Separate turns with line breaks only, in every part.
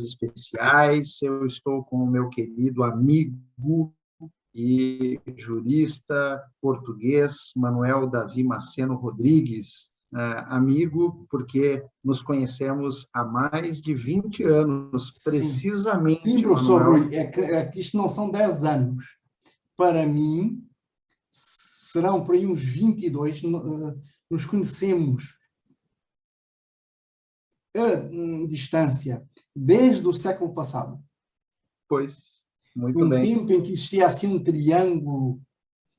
especiais. Eu estou com o meu querido amigo e jurista português, Manuel Davi Maceno Rodrigues. Amigo, porque nos conhecemos há mais de 20 anos, precisamente.
Sim, professor Rui, é que isto não são 10 anos. Para mim, serão por aí uns 22, nos conhecemos a distância desde o século passado.
Pois, muito bem.
Um tempo em que existia assim um triângulo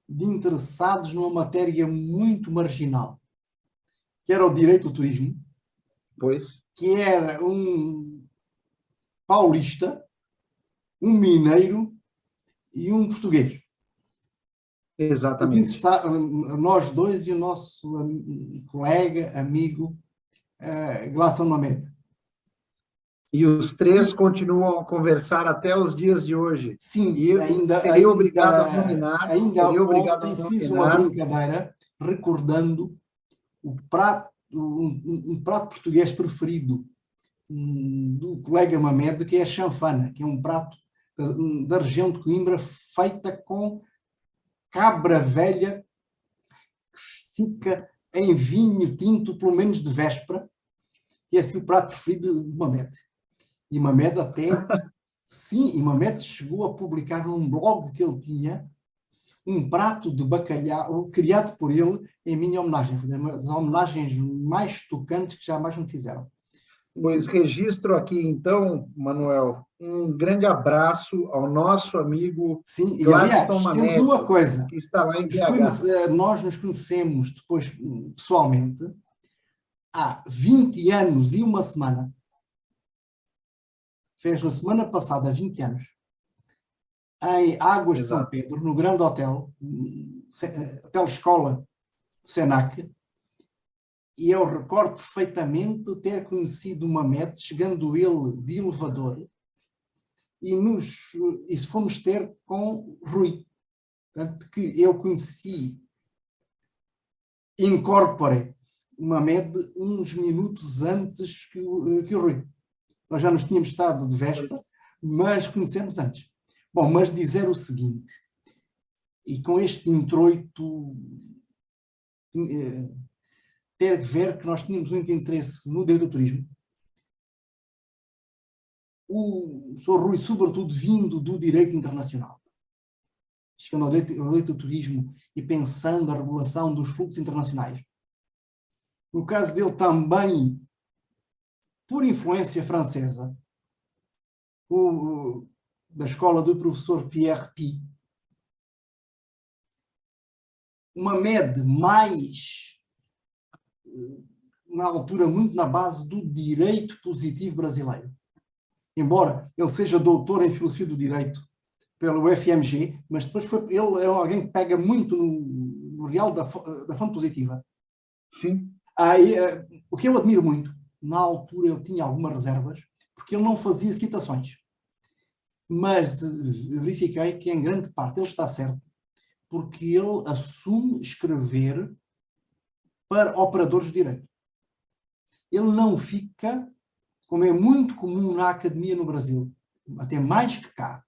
de interessados numa matéria muito marginal, que era o direito do turismo,
pois,
que era um paulista, um mineiro e um português.
Exatamente.
Nós dois e o nosso colega, amigo, Glasson Mamed.
E os três continuam a conversar até os dias de hoje.
Sim,
e seria obrigado a nominar.
Ainda ontem fiz uma brincadeira recordando o prato, um prato português preferido do colega Mamed, que é a chanfana, que é um prato da região de Coimbra feita com cabra velha que fica em vinho tinto, pelo menos de véspera, e é assim o prato preferido de Mamed. E Mamed sim, e Mamed chegou a publicar num blog que ele tinha um prato de bacalhau criado por ele em minha homenagem. Foi uma das homenagens mais tocantes que jamais me fizeram.
Pois registro aqui, então, Manuel, um grande abraço ao nosso amigo.
Sim, e aliás, temos uma coisa.
Que está lá em BH.
Nós nos conhecemos depois, pessoalmente, há 20 anos e uma semana. Fez na semana passada 20 anos, em Águas de São Pedro, no grande hotel, Hotel Escola do Senac, e eu recordo perfeitamente ter conhecido o Mamed, chegando ele de elevador, e fomos ter com Rui, portanto, que eu conheci in corpore o Mamed uns minutos antes que o Rui. Nós já nos tínhamos estado de véspera, mas conhecemos antes. Bom, mas dizer o seguinte, e com este introito, ter que ver que nós tínhamos muito interesse no direito do turismo. O Sr. Rui, sobretudo, vindo do direito internacional. Chegando ao direito do turismo e pensando a regulação dos fluxos internacionais. No caso dele também, por influência francesa, da escola do professor Pierre Pi, uma MED mais, na altura, muito na base do direito positivo brasileiro. Embora ele seja doutor em filosofia do direito pelo UFMG, mas depois ele é alguém que pega muito no real da fonte positiva.
Sim.
O que eu admiro muito, na altura eu tinha algumas reservas, porque ele não fazia citações. Mas verifiquei que em grande parte ele está certo, porque ele assume escrever para operadores de direito. Ele não fica, como é muito comum na academia no Brasil, até mais que cá.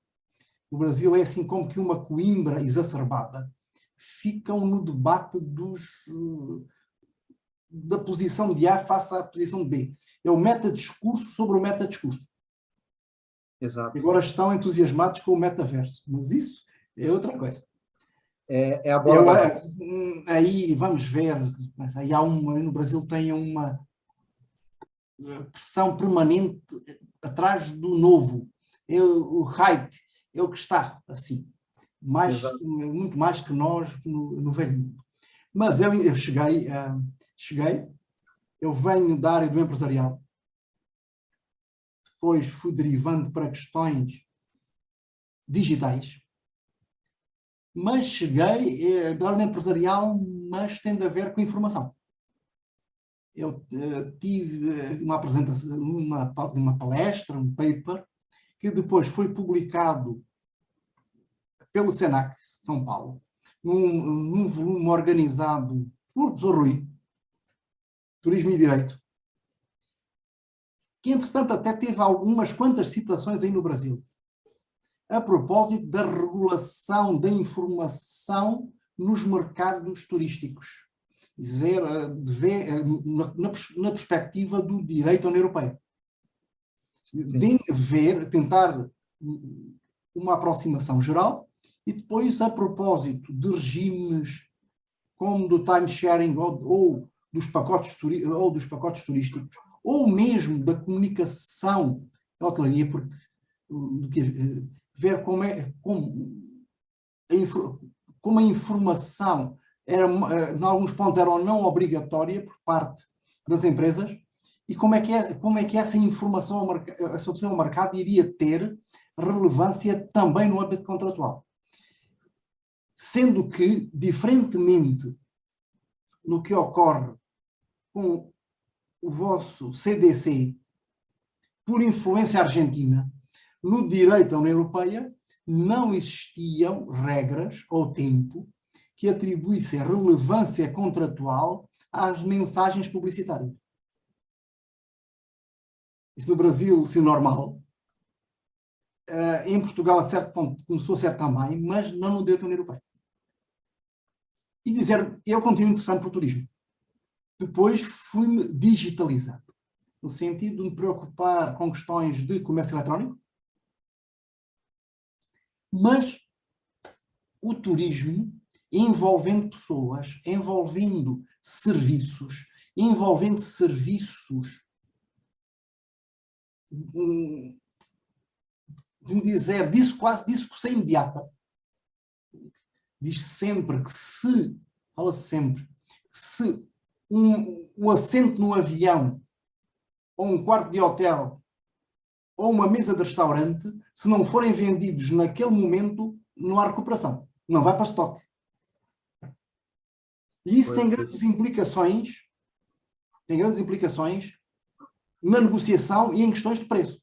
O Brasil é assim como que uma Coimbra exacerbada. Ficam no debate da posição de A face à posição de B. É o metadiscurso sobre o metadiscurso.
Exato.
Agora estão entusiasmados com o metaverso, mas isso é outra coisa.
É a bola da vez.
Aí vamos ver, aí no Brasil tem uma pressão permanente atrás do novo. O hype é o que está assim, muito mais que nós no velho mundo. Mas eu cheguei, eu venho da área do empresarial, depois fui derivando para questões digitais, mas cheguei da área empresarial, mas tem a ver com informação. Eu tive uma apresentação, uma palestra, um paper, que depois foi publicado pelo Senac, São Paulo, num volume organizado por professor Rui, Turismo e Direito, que entretanto até teve algumas quantas citações aí no Brasil, a propósito da regulação da informação nos mercados turísticos. Dizer, na perspectiva do direito da União Europeia. De tentar uma aproximação geral e depois, a propósito de regimes como do time sharing ou dos pacotes turísticos, ou mesmo da comunicação da hotelaria, porque ver como a informação era, em alguns pontos era não obrigatória por parte das empresas, e como é que essa informação associação ao mercado iria ter relevância também no âmbito contratual. Sendo que, diferentemente no que ocorre com o vosso CDC, por influência argentina, no direito da União Europeia, não existiam regras ou tempo que atribuíssem relevância contratual às mensagens publicitárias. Isso no Brasil, sim, normal. Em Portugal, a certo ponto, começou a ser também, mas não no direito da União Europeia. E dizer, eu continuo interessado por turismo. Depois fui-me digitalizando, no sentido de me preocupar com questões de comércio eletrónico, mas o turismo envolvendo pessoas, envolvendo serviços, de dizer, quase disso que é imediata. Diz sempre que fala-se se um assento no avião, ou um quarto de hotel, ou uma mesa de restaurante, se não forem vendidos naquele momento, não há recuperação. Não vai para estoque. E isso tem grandes implicações na negociação e em questões de preço.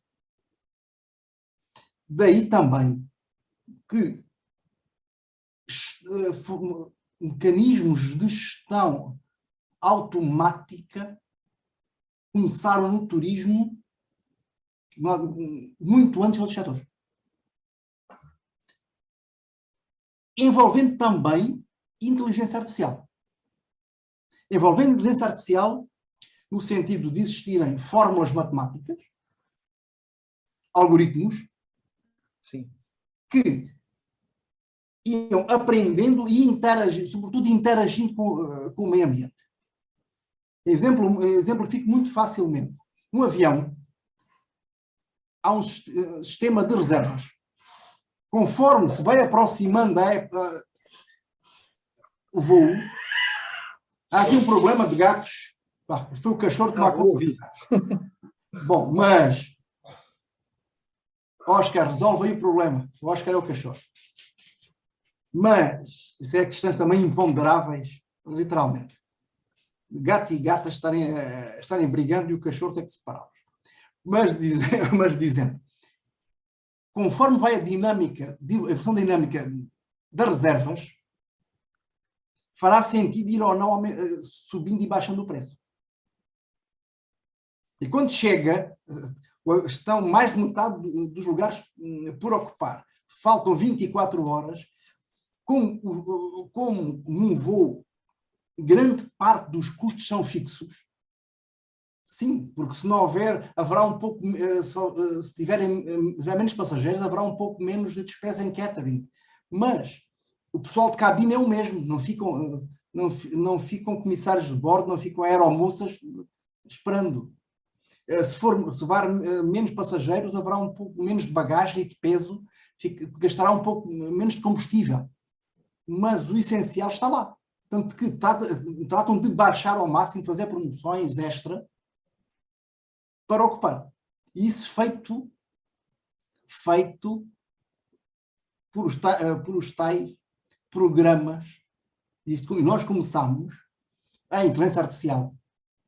Daí também que mecanismos de gestão automática começaram no turismo muito antes dos setores. Envolvendo também inteligência artificial. Envolvendo inteligência artificial no sentido de existirem fórmulas matemáticas, algoritmos,
sim,
que iam aprendendo e interagindo, sobretudo interagindo com o meio ambiente. Exemplifico muito facilmente. No avião, há um sistema de reservas. Conforme se vai aproximando o voo, há aqui um problema de gatos. Foi o cachorro que me conta. Bom, mas Oscar, resolve aí o problema. O Oscar é o cachorro. Mas isso é questões também imponderáveis, literalmente. Gato e gata estarem brigando e o cachorro tem que separá-los. Mas dizendo, conforme vai a função dinâmica das reservas, fará sentido ir ou não subindo e baixando o preço. E quando chega, estão mais de metade dos lugares por ocupar. Faltam 24 horas. Como num voo, grande parte dos custos são fixos. Sim, porque se não houver, haverá um pouco, se tiver menos passageiros, haverá um pouco menos de despesa em catering. Mas o pessoal de cabine é o mesmo, não ficam comissários de bordo, não ficam aeromoças esperando. Se levar menos passageiros, haverá um pouco menos de bagagem e de peso, gastará um pouco menos de combustível. Mas o essencial está lá. Tanto que tratam de baixar ao máximo, fazer promoções extra para ocupar. E isso feito por os tais programas. E nós começamos a inteligência artificial.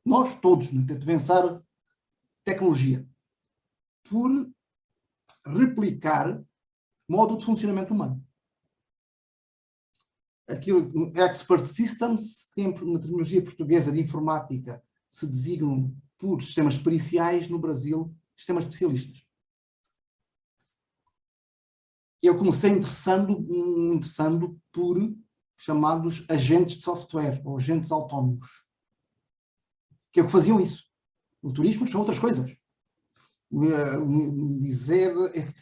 Nós todos, não temos de pensar tecnologia. Por replicar modo de funcionamento humano. Aquilo, Expert Systems, que na terminologia portuguesa de informática se designam por sistemas periciais, no Brasil, sistemas especialistas. Eu comecei interessando por chamados agentes de software, ou agentes autónomos, que é o que faziam isso. O turismo são outras coisas. Dizer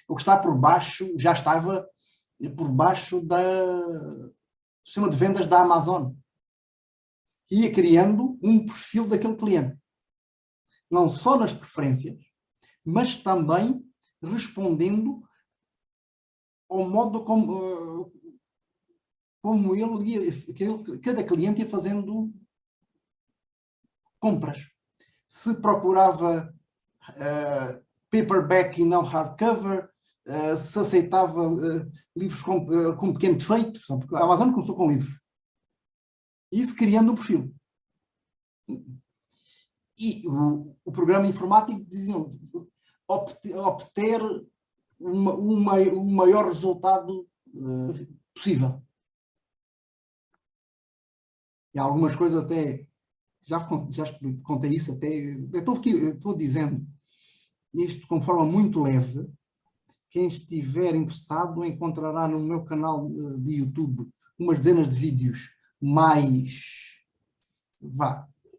o que está por baixo, já estava por baixo do sistema de vendas da Amazon. Ia criando um perfil daquele cliente. Não só nas preferências, mas também respondendo ao modo como cada cliente ia fazendo compras. Se procurava paperback e não hardcover, se aceitava livros com pequeno defeito, porque a Amazon começou com livros. Isso criando um perfil. E o programa informático dizia obter o maior resultado possível. E algumas coisas até, já contei isso, até estou dizendo isto com forma muito leve. Quem estiver interessado encontrará no meu canal de YouTube umas dezenas de vídeos mais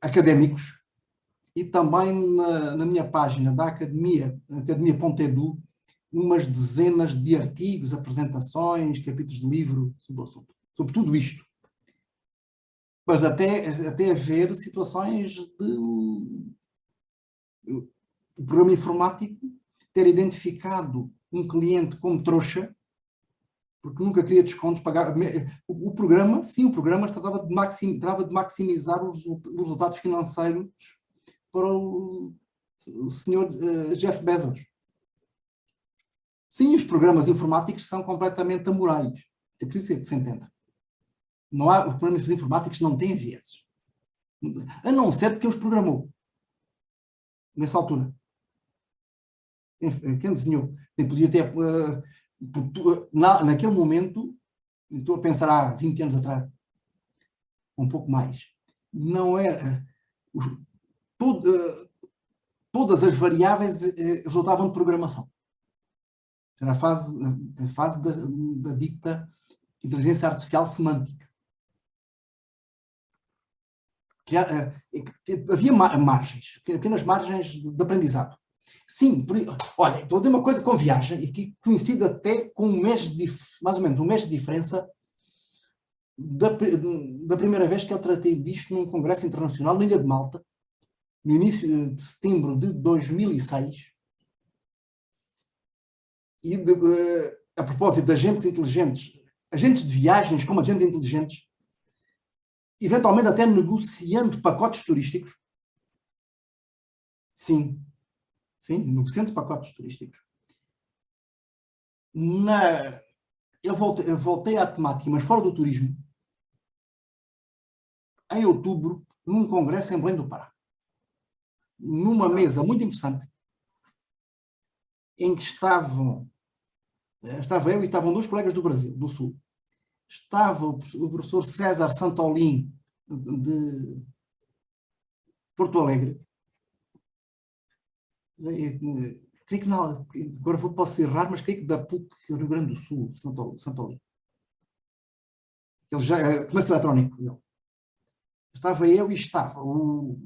académicos, e também na minha página da academia.edu, umas dezenas de artigos, apresentações, capítulos de livro sobre tudo isto. Mas até haver situações de o programa informático ter identificado um cliente como trouxa, porque nunca queria descontos, pagar. O programa tratava de maximizar os resultados financeiros para o senhor Jeff Bezos. Sim, os programas informáticos são completamente amorais. É por isso que se entenda. Os programas informáticos não têm vieses. A não ser porque os programou. Nessa altura. Quem desenhou? Podia ter... naquele momento, estou a pensar há 20 anos atrás, um pouco mais, não era... todas as variáveis resultavam de programação. Era a fase da dita inteligência artificial semântica. Havia margens, pequenas margens de aprendizado. Sim, olha, estou a dizer uma coisa com viagem, e que coincide até com mais ou menos um mês de diferença da primeira vez que eu tratei disto num congresso internacional na Ilha de Malta, no início de setembro de 2006, e a propósito de agentes inteligentes, agentes de viagens como agentes inteligentes, eventualmente até negociando pacotes turísticos. Sim, negociando pacotes turísticos. Eu voltei à temática, mas fora do turismo, em outubro, num congresso em Belém do Pará, numa mesa muito interessante, em que estava eu e estavam dois colegas do Brasil, do Sul. Estava o professor César Santolin, de Porto Alegre. Creio que não, agora posso errar, mas creio que da PUC, Rio Grande do Sul, Santolin. Ele já é comércio eletrónico. Ele. Estava eu e estava o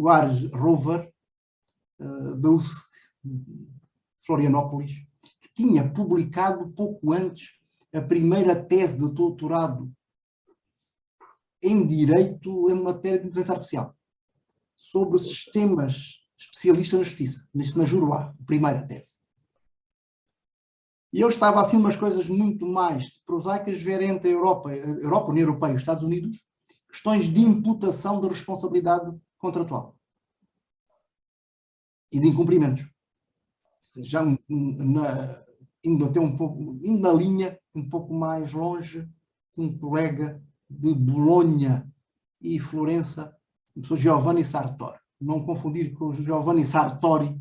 Ares Rover, da UFSC, Florianópolis, que tinha publicado pouco antes a primeira tese de doutorado em Direito em matéria de inteligência artificial, sobre sistemas especialistas na justiça, na Juruá, a primeira tese. E eu estava assim umas coisas muito mais prosaicas ver entre a Europa, União Europeia e os Estados Unidos, questões de imputação da responsabilidade contratual e de incumprimentos. Já indo até indo na linha um pouco mais longe, um colega de Bolonha e Florença, o professor Giovanni Sartori. Não confundir com o Giovanni Sartori,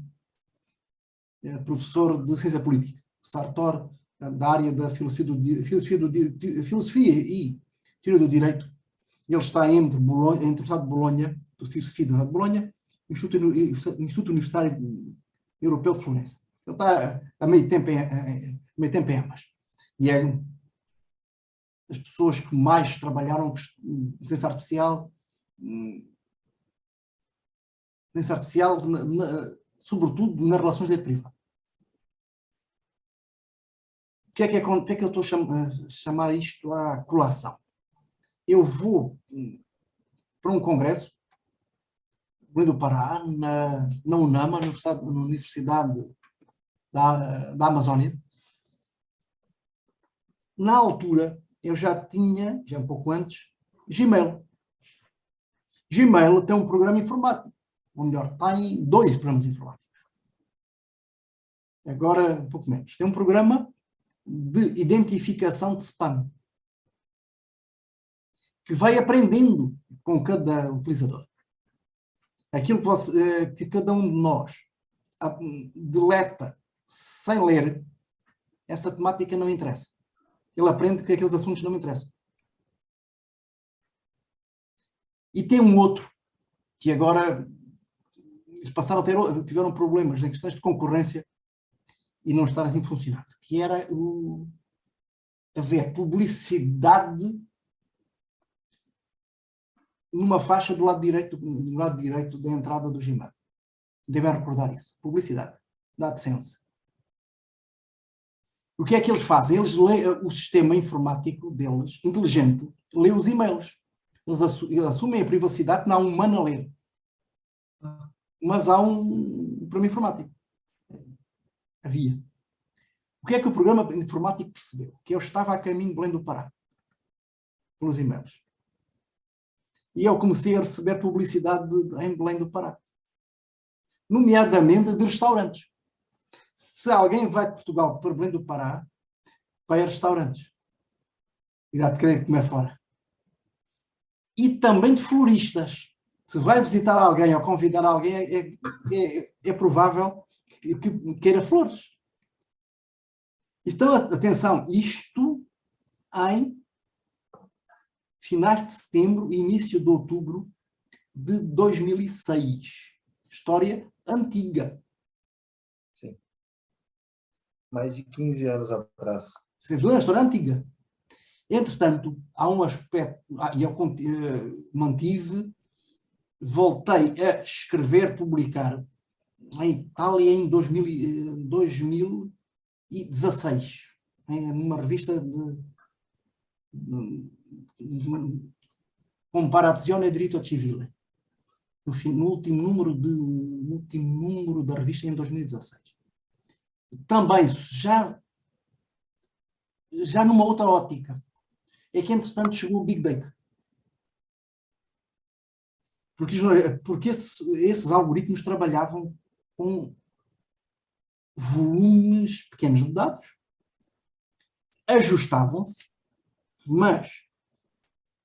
professor de ciência política. Sartori, da área da filosofia e teoria do direito. Ele está entre o Estado de Bolonha do CIRSFI de Bolonha, Instituto Universitário Europeu de Florença. Ele está a meio tempo em ambas. E é as pessoas que mais trabalharam com inteligência artificial, sobretudo nas relações de direito privado. O que é que eu estou a chamar isto à colação? Eu vou para um congresso do Pará, na UNAMA, na Universidade da Amazónia. Na altura, eu já tinha, já um pouco antes, Gmail. Gmail tem um programa informático, ou melhor, tem 2 programas informáticos. Agora, um pouco menos. Tem um programa de identificação de spam, que vai aprendendo com cada utilizador. Aquilo que cada um de nós deleta sem ler, essa temática não interessa. Ele aprende que aqueles assuntos não me interessam. E tem um outro, que agora eles tiveram problemas em questões de concorrência e não estar assim funcionando, que era haver publicidade numa faixa do lado direito da entrada do Gmail. Devem recordar isso. Publicidade. Da AdSense. O que é que eles fazem? Eles leem o sistema informático deles, inteligente, lê os e-mails. Eles assumem a privacidade, não há um humano a ler. Mas há um programa informático. Havia. O que é que o programa informático percebeu? Que eu estava a caminho de Belém do Pará. Pelos e-mails. E eu comecei a receber publicidade em Belém do Pará. Nomeadamente de restaurantes. Se alguém vai de Portugal para Belém do Pará, vai a restaurantes. Irá de querer comer fora. E também de floristas. Se vai visitar alguém ou convidar alguém, é provável que queira flores. Então, atenção, isto em finais de setembro e início de outubro de 2006. História antiga.
Sim. Mais de 15 anos atrás.
É uma história antiga. Entretanto, há um aspecto, e eu voltei a escrever, publicar em Itália em 2016, numa revista de Comparazione Diritto Civile, no último número da revista em 2016. Também já numa outra ótica, é que entretanto chegou o Big Data. Porque esses algoritmos trabalhavam com volumes pequenos de dados, ajustavam-se, mas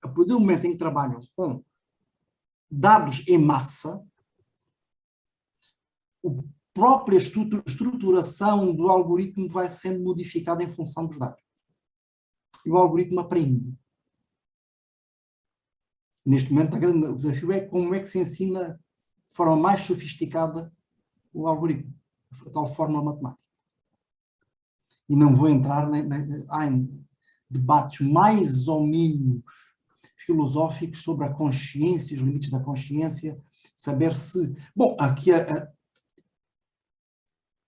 a partir do momento em que trabalham com dados em massa, a própria estruturação do algoritmo vai sendo modificada em função dos dados. E o algoritmo aprende. Neste momento, o grande desafio é como é que se ensina de forma mais sofisticada o algoritmo, a tal fórmula matemática. E não vou entrar em debates mais ou menos filosóficos sobre a consciência, os limites da consciência, saber se... Bom, aqui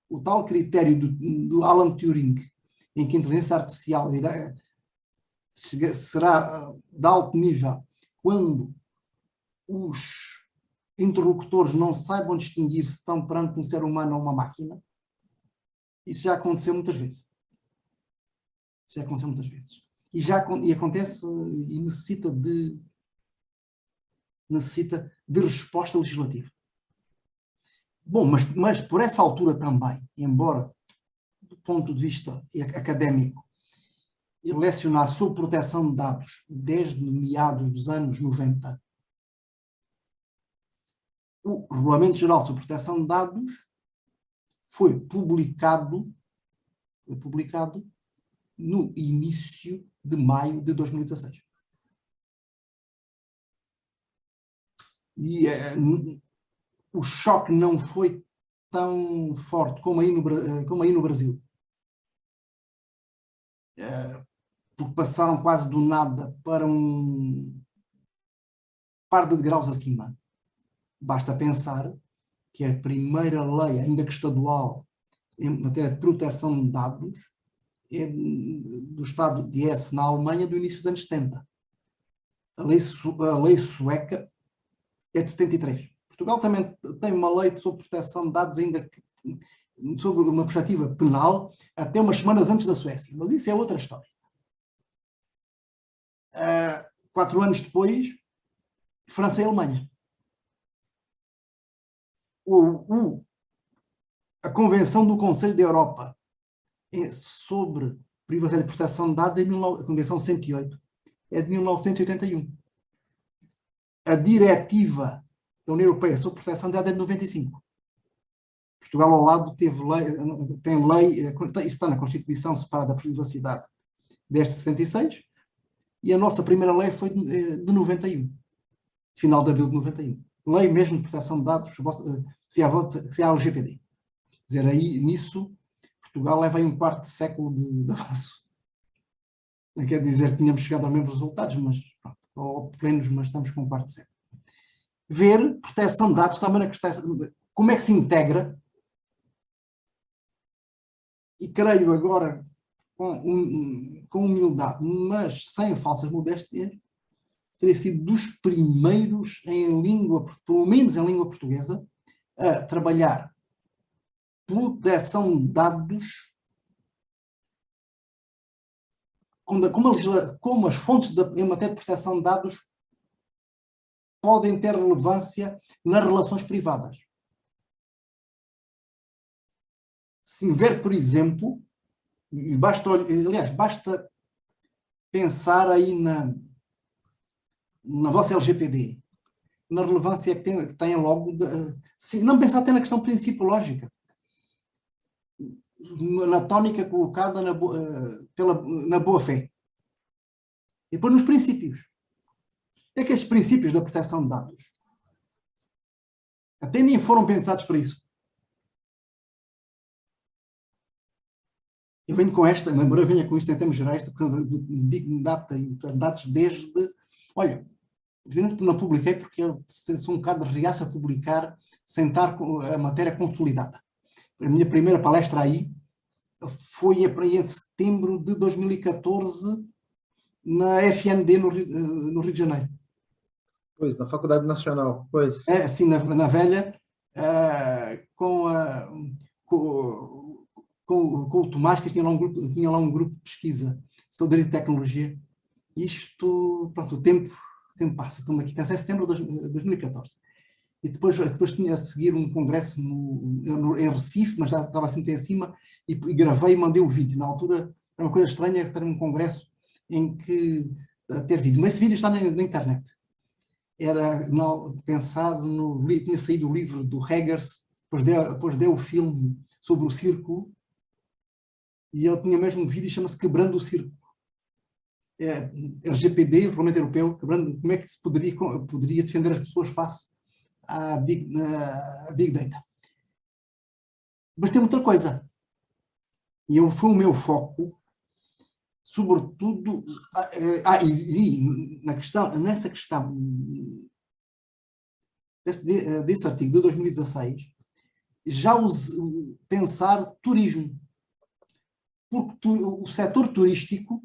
o tal critério do Alan Turing, em que a inteligência artificial será de alto nível quando os interlocutores não saibam distinguir se estão perante um ser humano ou uma máquina. Isso já aconteceu muitas vezes. E acontece e necessita de resposta legislativa. Bom, mas por essa altura também, embora do ponto de vista académico, eu lecionar sobre proteção de dados desde meados dos anos 90, o Regulamento Geral sobre Proteção de Dados foi publicado no início de maio de 2016. E o choque não foi tão forte como aí no Brasil. Porque passaram quase do nada para um par de degraus acima. Basta pensar que a primeira lei, ainda que estadual, em matéria de proteção de dados, é do Estado de Hesse, na Alemanha, do início dos anos 70. A lei sueca é de 73. Portugal também tem uma lei sobre proteção de dados, ainda que sobre uma perspectiva penal, até umas semanas antes da Suécia. Mas isso é outra história. 4 anos depois, França e Alemanha. A Convenção do Conselho da Europa sobre privacidade e proteção de dados, a Convenção 108, é de 1981. A Diretiva da União Europeia sobre proteção de dados é de 95. Portugal, ao lado, tem lei, isso está na Constituição separada da privacidade, desde 76, e a nossa primeira lei foi de 91, final de abril de 91. Lei mesmo de proteção de dados, se há LGPD. Quer dizer, aí, nisso, Portugal leva aí um quarto de século de avanço. Não quer dizer que tínhamos chegado aos mesmos resultados, mas, pronto, ou plenos, mas estamos com um quarto de século. Ver proteção de dados também na questão, como é que se integra, e creio agora, com humildade, mas sem falsas modéstias, teria sido dos primeiros em língua, pelo menos em língua portuguesa, a trabalhar proteção de dados como as fontes em matéria de proteção de dados podem ter relevância nas relações privadas. Se ver, por exemplo, basta pensar aí na vossa LGPD, na relevância que tem logo, não pensar até na questão principiológica, na tónica colocada na boa-fé. E depois nos princípios. É que estes princípios da proteção de dados até nem foram pensados para isso. Eu venho com esta, embora venha com isto em termos gerais, de Big Data e dados desde... Olha, não publiquei porque eu sou um bocado de reaça a publicar sem estar com a matéria consolidada. A minha primeira palestra aí foi em setembro de 2014 na FND no Rio de Janeiro.
Pois, na Faculdade Nacional, pois.
É, assim, na velha, com o Tomás, que tinha lá um grupo de pesquisa sobre direito de tecnologia. Isto, pronto, o tempo passa. Estamos aqui, pensei em setembro de 2014. E depois tinha a seguir um congresso em Recife, mas já estava assim em cima, e gravei e mandei o vídeo. Na altura, era uma coisa estranha ter um congresso em que ter vídeo. Mas esse vídeo está na internet. Era pensar tinha saído o livro do Heggers, depois deu o filme sobre o círculo, e ele tinha mesmo um vídeo, chama-se Quebrando o Círculo. LGPD, o Parlamento Europeu, como é que se poderia defender as pessoas face à Big Data. Mas tem outra coisa, e foi o meu foco, sobretudo, nessa questão desse artigo de 2016, já pensar turismo. Porque o setor turístico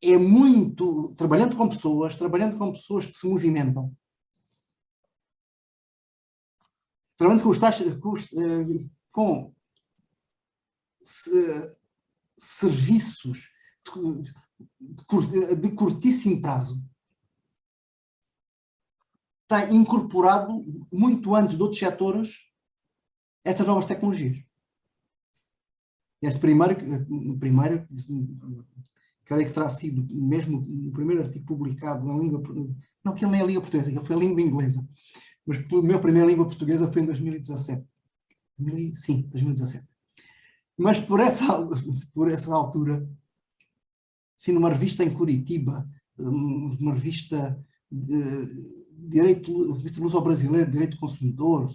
é muito, trabalhando com pessoas que se movimentam, trabalhando com serviços de curtíssimo prazo, está incorporado muito antes de outros setores estas novas tecnologias. Esse primeiro, creio que terá sido mesmo o primeiro artigo publicado na língua, não que ele nem é a língua portuguesa, ele foi a língua inglesa, mas a minha primeira língua portuguesa foi em 2017. Sim, 2017. Mas por essa altura, assim, numa revista em Curitiba, uma revista direito luso-brasileiro, direito do consumidor,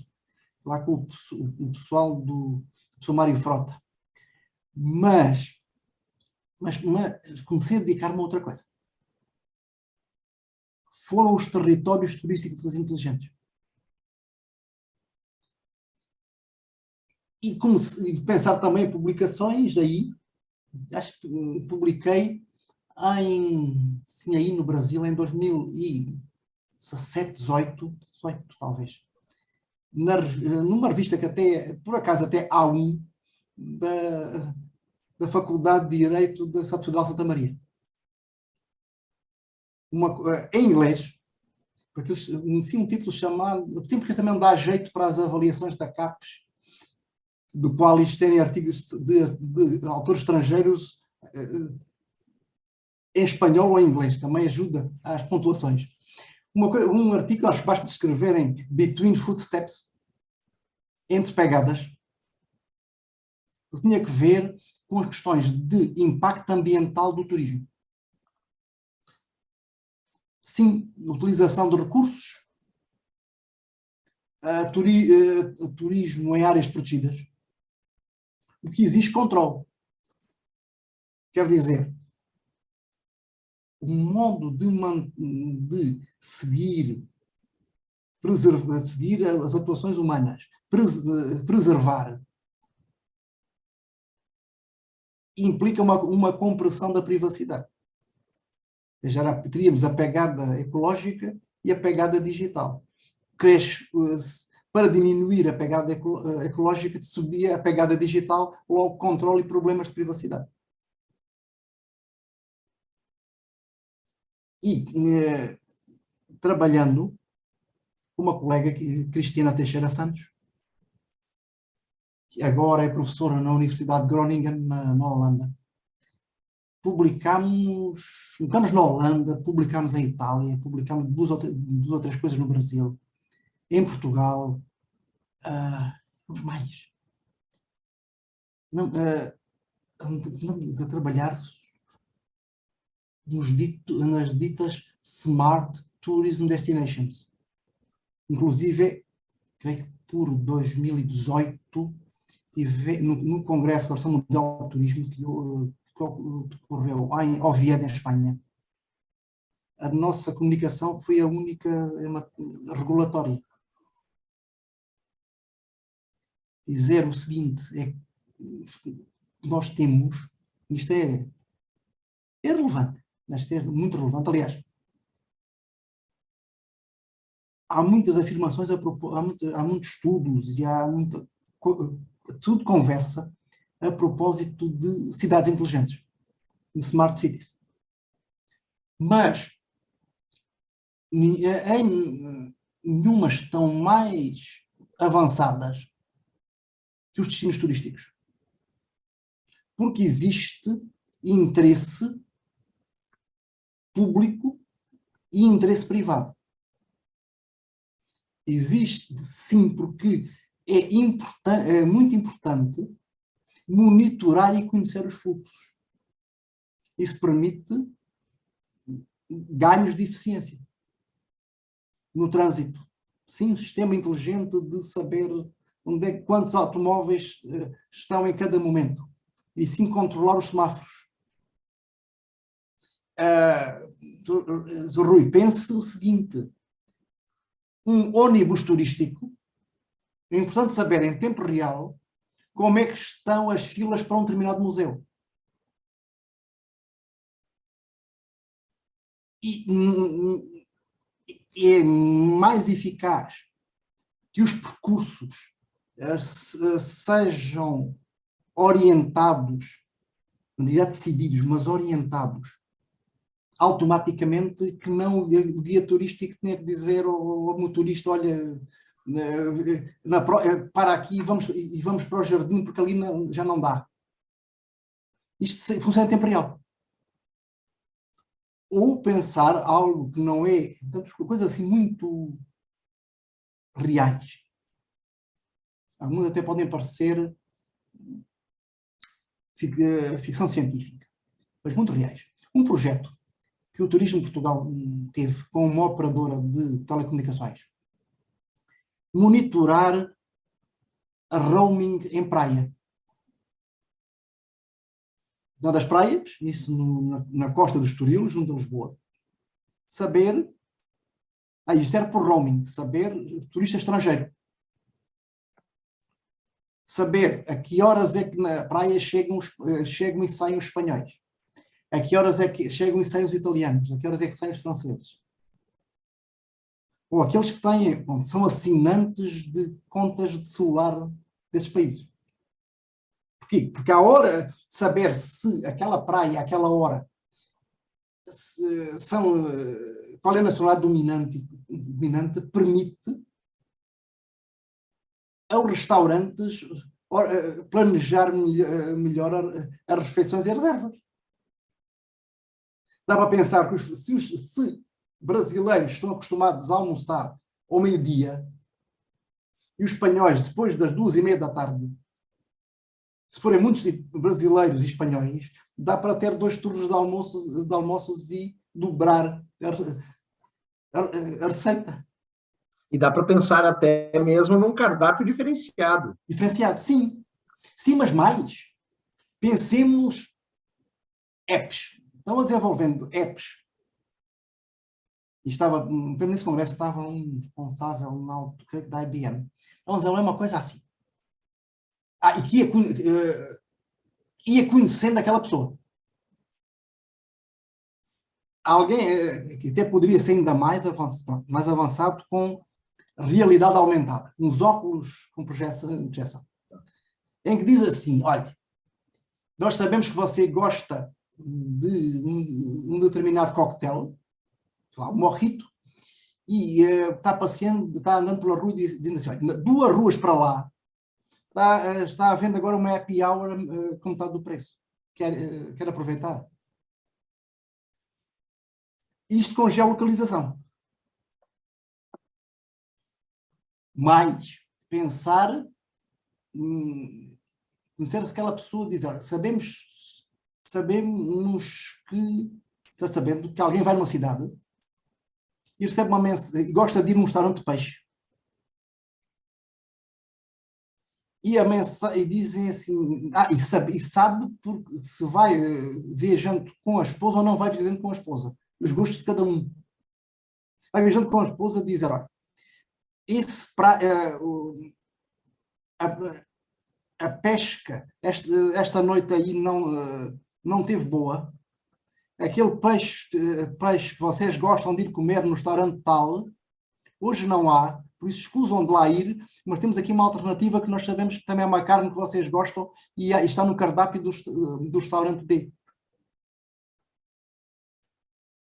lá com o pessoal do professor Mário Frota. Mas comecei a dedicar-me a outra coisa. Foram os territórios turísticos inteligentes. E comecei a pensar também em publicações, aí, acho que publiquei aí no Brasil, em 2017, 18 talvez, numa revista que até, por acaso, até há da Faculdade de Direito da Universidade Federal de Santa Maria. Em inglês, porque inicia um título chamado, porque também dá jeito para as avaliações da CAPES, do qual isto tem artigos de autores estrangeiros em espanhol ou em inglês, também ajuda às pontuações. Um artigo, acho que basta escreverem Between Footsteps, entre pegadas, porque tinha que ver com as questões de impacto ambiental do turismo. Sim, utilização de recursos, turismo em áreas protegidas, o que exige controle. Quer dizer, o modo de seguir as atuações humanas, preservar, implica uma compressão da privacidade. Já teríamos a pegada ecológica e a pegada digital. Para diminuir a pegada ecológica, subia a pegada digital, logo controle e problemas de privacidade. E trabalhando com uma colega, Cristina Teixeira Santos, que agora é professora na Universidade de Groningen, na Holanda. Publicamos na Holanda, publicamos em Itália, publicamos duas ou três coisas no Brasil, em Portugal, mais. Andamos a trabalhar nas ditas Smart Tourism Destinations. Inclusive, creio que por 2018, no Congresso da Organização Mundial do Turismo, que ocorreu em Oviedo, em Espanha, a nossa comunicação foi a única regulatória. Dizer o seguinte, nós temos, isto é relevante, acho que é muito relevante, aliás, há muitas afirmações, há muitos estudos e tudo conversa a propósito de cidades inteligentes, de smart cities. Mas nenhuma estão mais avançadas que os destinos turísticos. Porque existe interesse público e interesse privado. Existe, sim, porque é muito importante monitorar e conhecer os fluxos. Isso permite ganhos de eficiência no trânsito. Sim, um sistema inteligente de saber quantos automóveis estão em cada momento. E sim controlar os semáforos. Rui, pense o seguinte. Um ônibus turístico, é importante saber em tempo real como é que estão as filas para um determinado museu. E é mais eficaz que os percursos sejam orientados, não diria decididos, mas orientados automaticamente, que não o guia turístico tinha que dizer ao motorista, olha, para aqui e vamos para o jardim porque ali já não dá. Isto funciona em tempo real. Ou pensar algo que não é, portanto, coisas assim muito reais. Algumas até podem parecer ficção científica, mas muito reais. Um projeto que o Turismo de Portugal teve com uma operadora de telecomunicações. Monitorar a roaming em praia. Uma das praias, isso na costa do Estoril, junto a Lisboa. Saber, isto era por roaming, saber turista estrangeiro. Saber a que horas é que na praia chegam e saem os espanhóis. A que horas é que chegam e saem os italianos. A que horas é que saem os franceses. Ou aqueles que têm, são assinantes de contas de celular desses países. Porquê? Porque à hora de saber se aquela praia, àquela hora, qual é a nacionalidade dominante, permite aos restaurantes planejar melhor as refeições e as reservas. Dá para pensar que se brasileiros estão acostumados a almoçar ao meio-dia e os espanhóis depois das 2:30 da tarde, se forem muitos brasileiros e espanhóis, dá para ter 2 turnos de almoços e dobrar a receita.
E dá para pensar até mesmo num cardápio diferenciado.
Diferenciado, sim. Sim, mas mais. Pensemos apps. Estão desenvolvendo apps. E nesse congresso estava um responsável da IBM. Vamos dizer, é uma coisa assim. E que ia conhecendo aquela pessoa. Alguém que até poderia ser ainda mais avançado com realidade aumentada. Uns óculos com projeção. Em que diz assim, olha, nós sabemos que você gosta de um determinado coquetel, sei lá, um mojito, e está passeando, está andando pela rua dizendo assim, olha, 2 ruas para lá, está havendo agora uma happy hour com metade do preço. Quer aproveitar? Isto com geolocalização. Mais pensar, conhecer aquela pessoa, dizer, olha, sabemos que, está sabendo que alguém vai numa cidade e recebe uma mensagem, e gosta de ir num restaurante de peixe. E dizem assim, e sabe porque se vai viajando com a esposa ou não vai viajando com a esposa. Os gostos de cada um. Vai viajando com a esposa e dizer, olha, a pesca esta noite aí não teve boa. Aquele peixe que vocês gostam de ir comer no restaurante tal, hoje não há, por isso escusam de lá ir, mas temos aqui uma alternativa que nós sabemos que também é uma carne que vocês gostam e está no cardápio do restaurante B.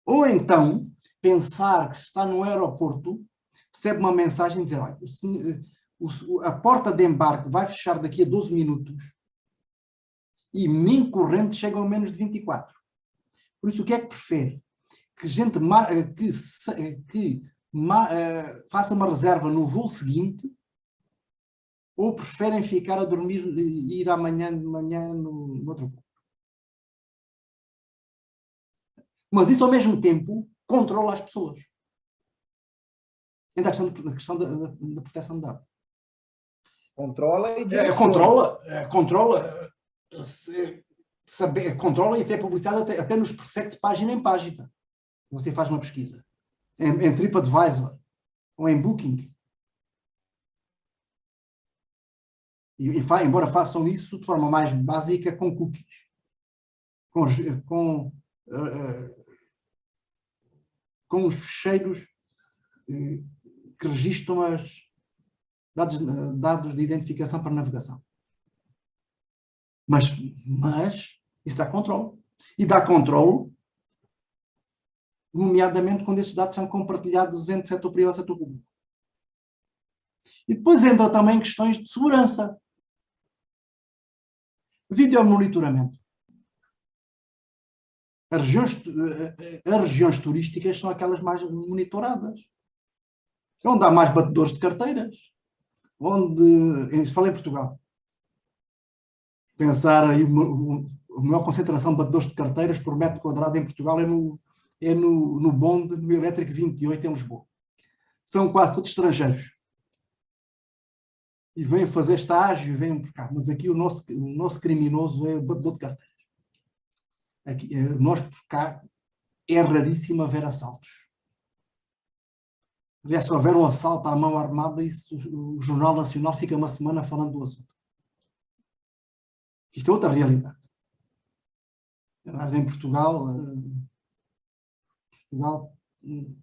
Ou então, pensar que se está no aeroporto, recebe uma mensagem e dizer, olha, a porta de embarque vai fechar daqui a 12 minutos e nem corrente chegam a menos de 24. Por isso, o que é que prefere? Que gente faça uma reserva no voo seguinte ou preferem ficar a dormir e ir amanhã de manhã no outro voo? Mas isso, ao mesmo tempo, controla as pessoas. Ainda a questão da proteção de dados.
Controla e
controla e até publicidade até nos persegue de página em página. Você faz uma pesquisa. Em TripAdvisor ou em Booking. Embora façam isso de forma mais básica com cookies. Com os ficheiros que registram dados de identificação para navegação. Mas isso dá controle. E dá controle, nomeadamente quando esses dados são compartilhados entre o setor privado e o setor público. E depois entra também questões de segurança. Videomonitoramento. As regiões turísticas são aquelas mais monitoradas. Onde há mais batedores de carteiras. Falo em Portugal. Pensar aí, a maior concentração de batedores de carteiras por metro quadrado em Portugal é é no bonde, no Elétrico 28 em Lisboa. São quase todos estrangeiros. E vêm fazer estágio, vêm por cá. Mas aqui o nosso criminoso é batedor de carteiras. Aqui, nós por cá é raríssimo haver assaltos. Aliás, se houver um assalto à mão armada, isso, o Jornal Nacional fica uma semana falando do assunto. Isto é outra realidade. Mas em Portugal,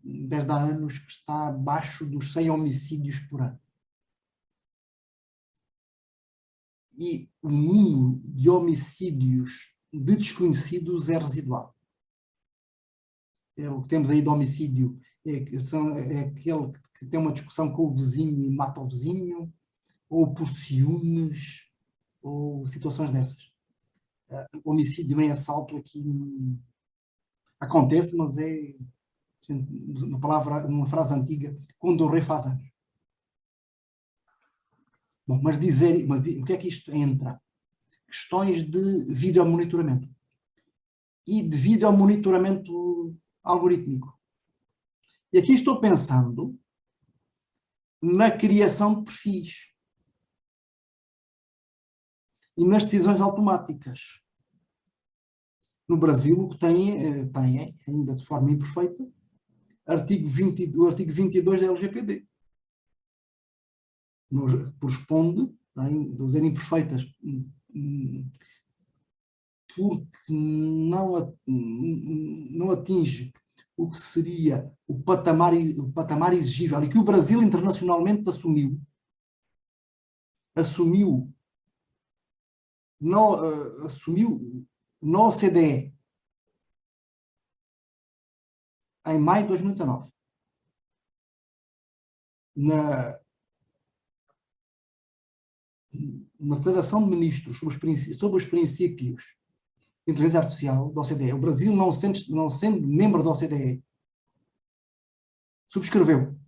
desde há anos que está abaixo dos 100 homicídios por ano. E o número de homicídios de desconhecidos é residual. O que temos aí de homicídio é aquele que tem uma discussão com o vizinho e mata o vizinho, ou por ciúmes, ou situações dessas. Homicídio em assalto aqui acontece, mas é uma frase antiga, quando o rei faz anos. Bom, mas o que é que isto entra? Questões de videomonitoramento e de videomonitoramento algorítmico. E aqui estou pensando na criação de perfis e nas decisões automáticas. No Brasil, o que tem, ainda de forma imperfeita, o artigo 22 da LGPD. Corresponde, de ser imperfeitas, porque não atinge o que seria o patamar exigível e que o Brasil internacionalmente assumiu na OCDE em maio de 2019. Na Declaração de Ministros sobre os princípios de inteligência artificial da OCDE, o Brasil, não sendo membro da OCDE, subscreveu.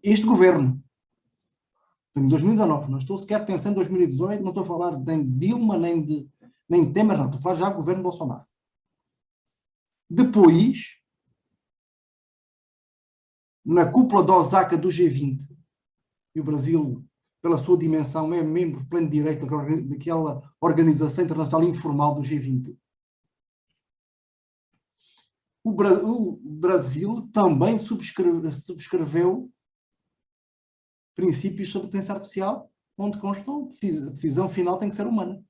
Este governo, em 2019, não estou sequer pensando em 2018, não estou a falar nem de Dilma, nem de Temer, não, estou a falar já do governo Bolsonaro. Depois, na cúpula de Osaka do G20, e o Brasil, pela sua dimensão, é membro pleno de direito daquela organização internacional informal do G20, o Brasil também subscreveu princípios sobre inteligência artificial, onde constam a decisão final tem que ser humana.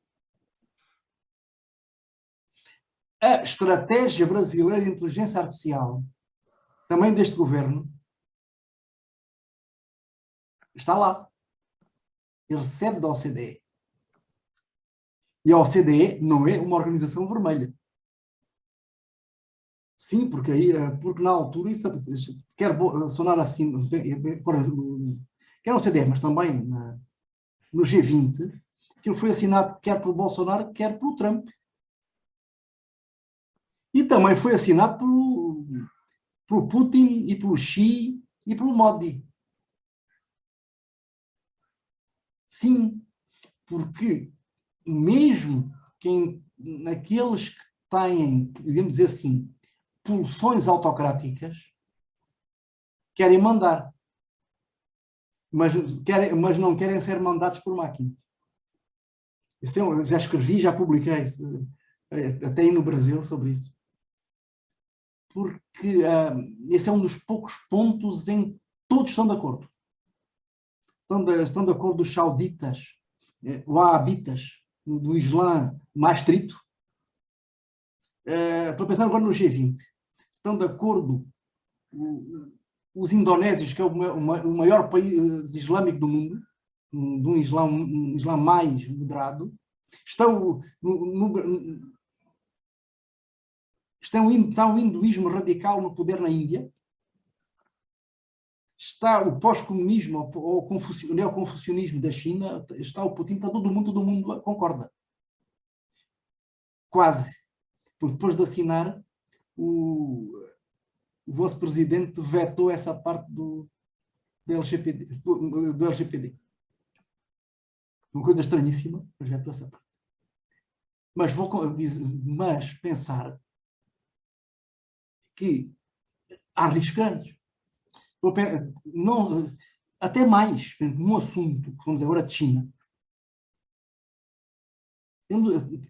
A estratégia brasileira de inteligência artificial, também deste governo, está lá. Ele recebe da OCDE. E a OCDE não é uma organização vermelha. Sim, porque na altura isso quer sonar assim, quer a OCDE, mas também no G20, aquilo foi assinado quer pelo Bolsonaro, quer pelo Trump. E também foi assinado pelo Putin e pelo Xi e pelo Modi. Sim, porque mesmo naqueles que têm, digamos dizer assim, pulsões autocráticas, querem mandar, mas não querem ser mandados por máquinas. Já escrevi, já publiquei até aí no Brasil sobre isso. Porque esse é um dos poucos pontos em que todos estão de acordo. Estão de acordo os sauditas, wahhabitas, do Islã mais estrito. Estou a pensar agora no G20. Estão de acordo os indonésios, que é o maior país islâmico do mundo, de um Islã mais moderado. Está o hinduísmo radical no poder na Índia. Está o pós-comunismo ou o neoconfucionismo da China. Está o Putin, está todo mundo concorda. Quase. Porque depois de assinar, o vosso presidente vetou essa parte do LGPD. Uma coisa estranhíssima, mas vetou essa parte. Mas pensar que há riscos grandes. Não, até mais, num assunto, vamos dizer agora de China.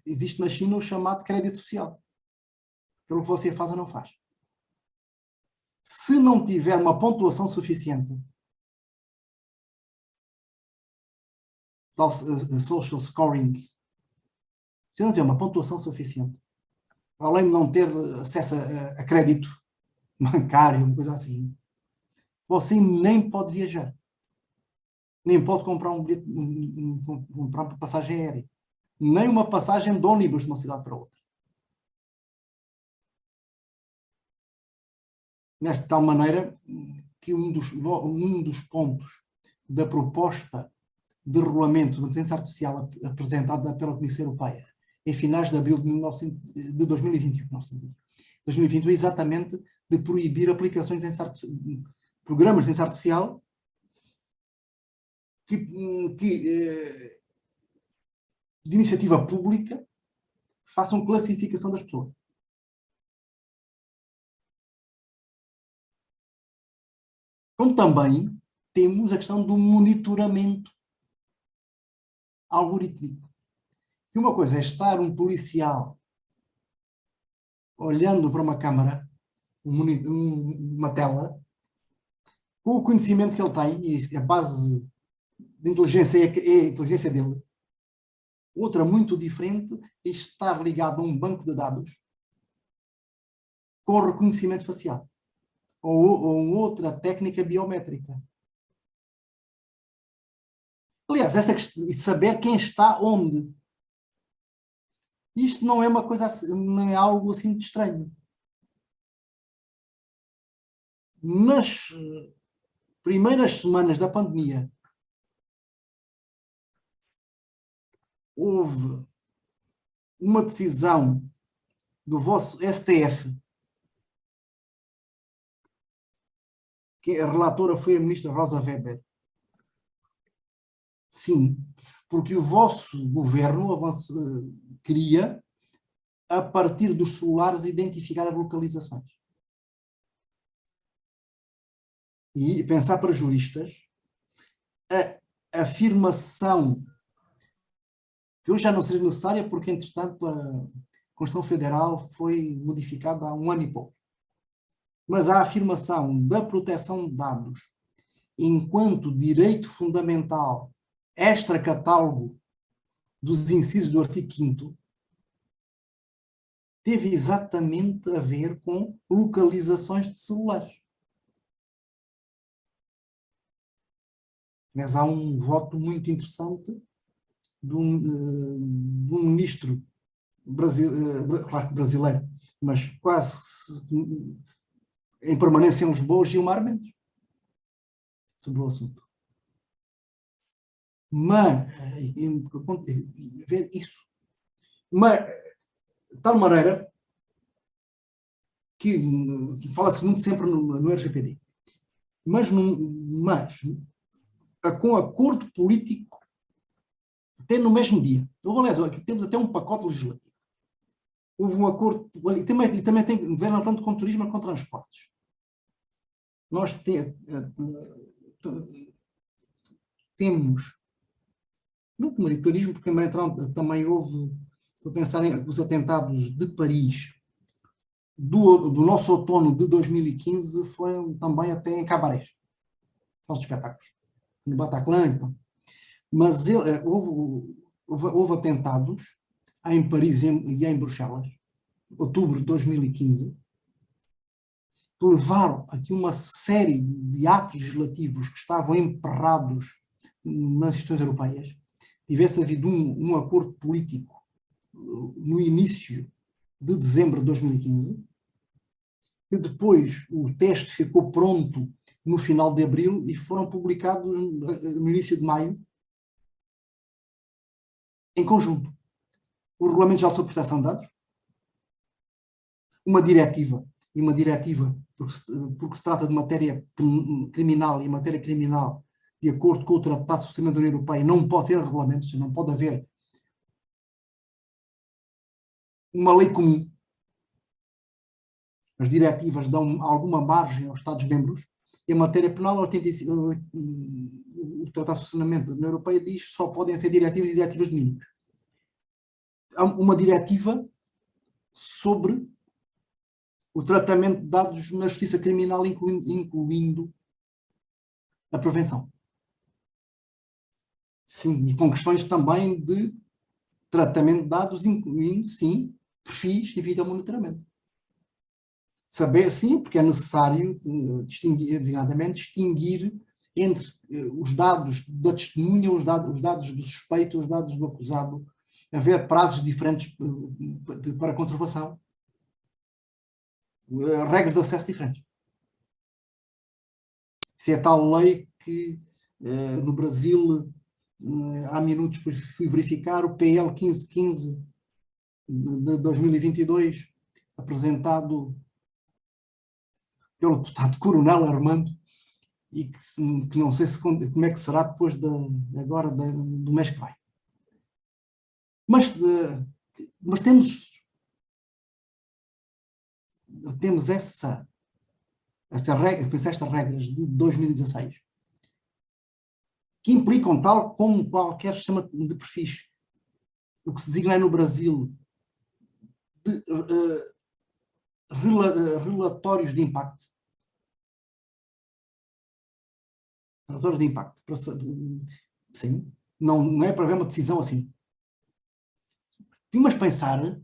Existe na China o chamado crédito social. Pelo que você faz ou não faz. Se não tiver uma pontuação suficiente, tal social scoring, se não tiver uma pontuação suficiente, além de não ter acesso a crédito bancário, uma coisa assim, você nem pode viajar. Nem pode comprar um bilhete, comprar uma passagem aérea. Nem uma passagem de ônibus de uma cidade para outra. De tal maneira que um dos pontos da proposta de regulamento da inteligência artificial apresentada pela Comissão Europeia em finais de abril de 2021, 2021 é exatamente de proibir aplicações de programas de inteligência artificial de iniciativa pública façam classificação das pessoas. Como também temos a questão do monitoramento algorítmico. Que uma coisa é estar um policial olhando para uma câmara, uma tela, com o conhecimento que ele tem, e a base de inteligência é a inteligência dele. Outra muito diferente é estar ligado a um banco de dados com reconhecimento facial. Ou outra técnica biométrica. Aliás, essa de saber quem está onde. Isto não é uma coisa, não é algo assim de estranho. Nas primeiras semanas da pandemia, houve uma decisão do vosso STF, que a relatora foi a ministra Rosa Weber. Sim, porque o vosso governo queria, a partir dos celulares, identificar as localizações. E pensar para juristas, a afirmação, que hoje já não seria necessária, porque, entretanto, a Constituição Federal foi modificada há 1 ano e pouco. Mas a afirmação da proteção de dados enquanto direito fundamental extra-catálogo dos incisos do artigo 5º teve exatamente a ver com localizações de celulares. Mas há um voto muito interessante de um ministro brasileiro, mas quase em permanência em Lisboa, Gilmar Mendes, sobre o assunto. Mas, ver isso. Mas, de tal maneira que fala-se muito sempre no RGPD, mas com acordo político até no mesmo dia. Aliás, aqui temos até um pacote legislativo. Houve um acordo, e também tem a ver não tanto com turismo, mas com transportes. Nós temos, não como turismo, porque também houve, estou a pensar em os atentados de Paris, do nosso outono de 2015, foram também até em Cabarés, os espetáculos, no Bataclan, então. Mas houve atentados em Paris e em Bruxelas, outubro de 2015, que levaram aqui uma série de atos legislativos que estavam emperrados nas instituições europeias. Tivesse havido um acordo político no início de dezembro de 2015, e depois o texto ficou pronto no final de abril e foram publicados no início de maio, em conjunto. O Regulamento Geral sobre Proteção de Dados, uma diretiva, porque se trata de matéria criminal, e a matéria criminal, de acordo com o Tratado de Funcionamento da União Europeia, não pode ter regulamentos, não pode haver uma lei comum. as diretivas dão alguma margem aos Estados-membros, e a matéria penal, o Tratado de Funcionamento da União Europeia diz que só podem ser diretivas e diretivas de mínimos. Há uma diretiva sobre o tratamento de dados na justiça criminal, incluindo a prevenção. Sim, e com questões também de tratamento de dados, incluindo, sim, perfis e vídeo monitoramento. Saber, sim, porque é necessário distinguir, designadamente, distinguir entre os dados da testemunha, os dados do suspeito, os dados do acusado, haver prazos diferentes para conservação, regras de acesso diferentes. Se é tal lei que no Brasil, há minutos fui verificar, o PL 1515 de 2022, apresentado pelo deputado Coronel Armando, e que não sei como é que será depois agora do mês que vai. Mas temos estas regras de 2016 que implicam, tal como qualquer sistema de perfis, o que se designa no Brasil de relatórios de impacto. Relatórios de impacto. Sim, não é para ver uma decisão assim. Mas pensar,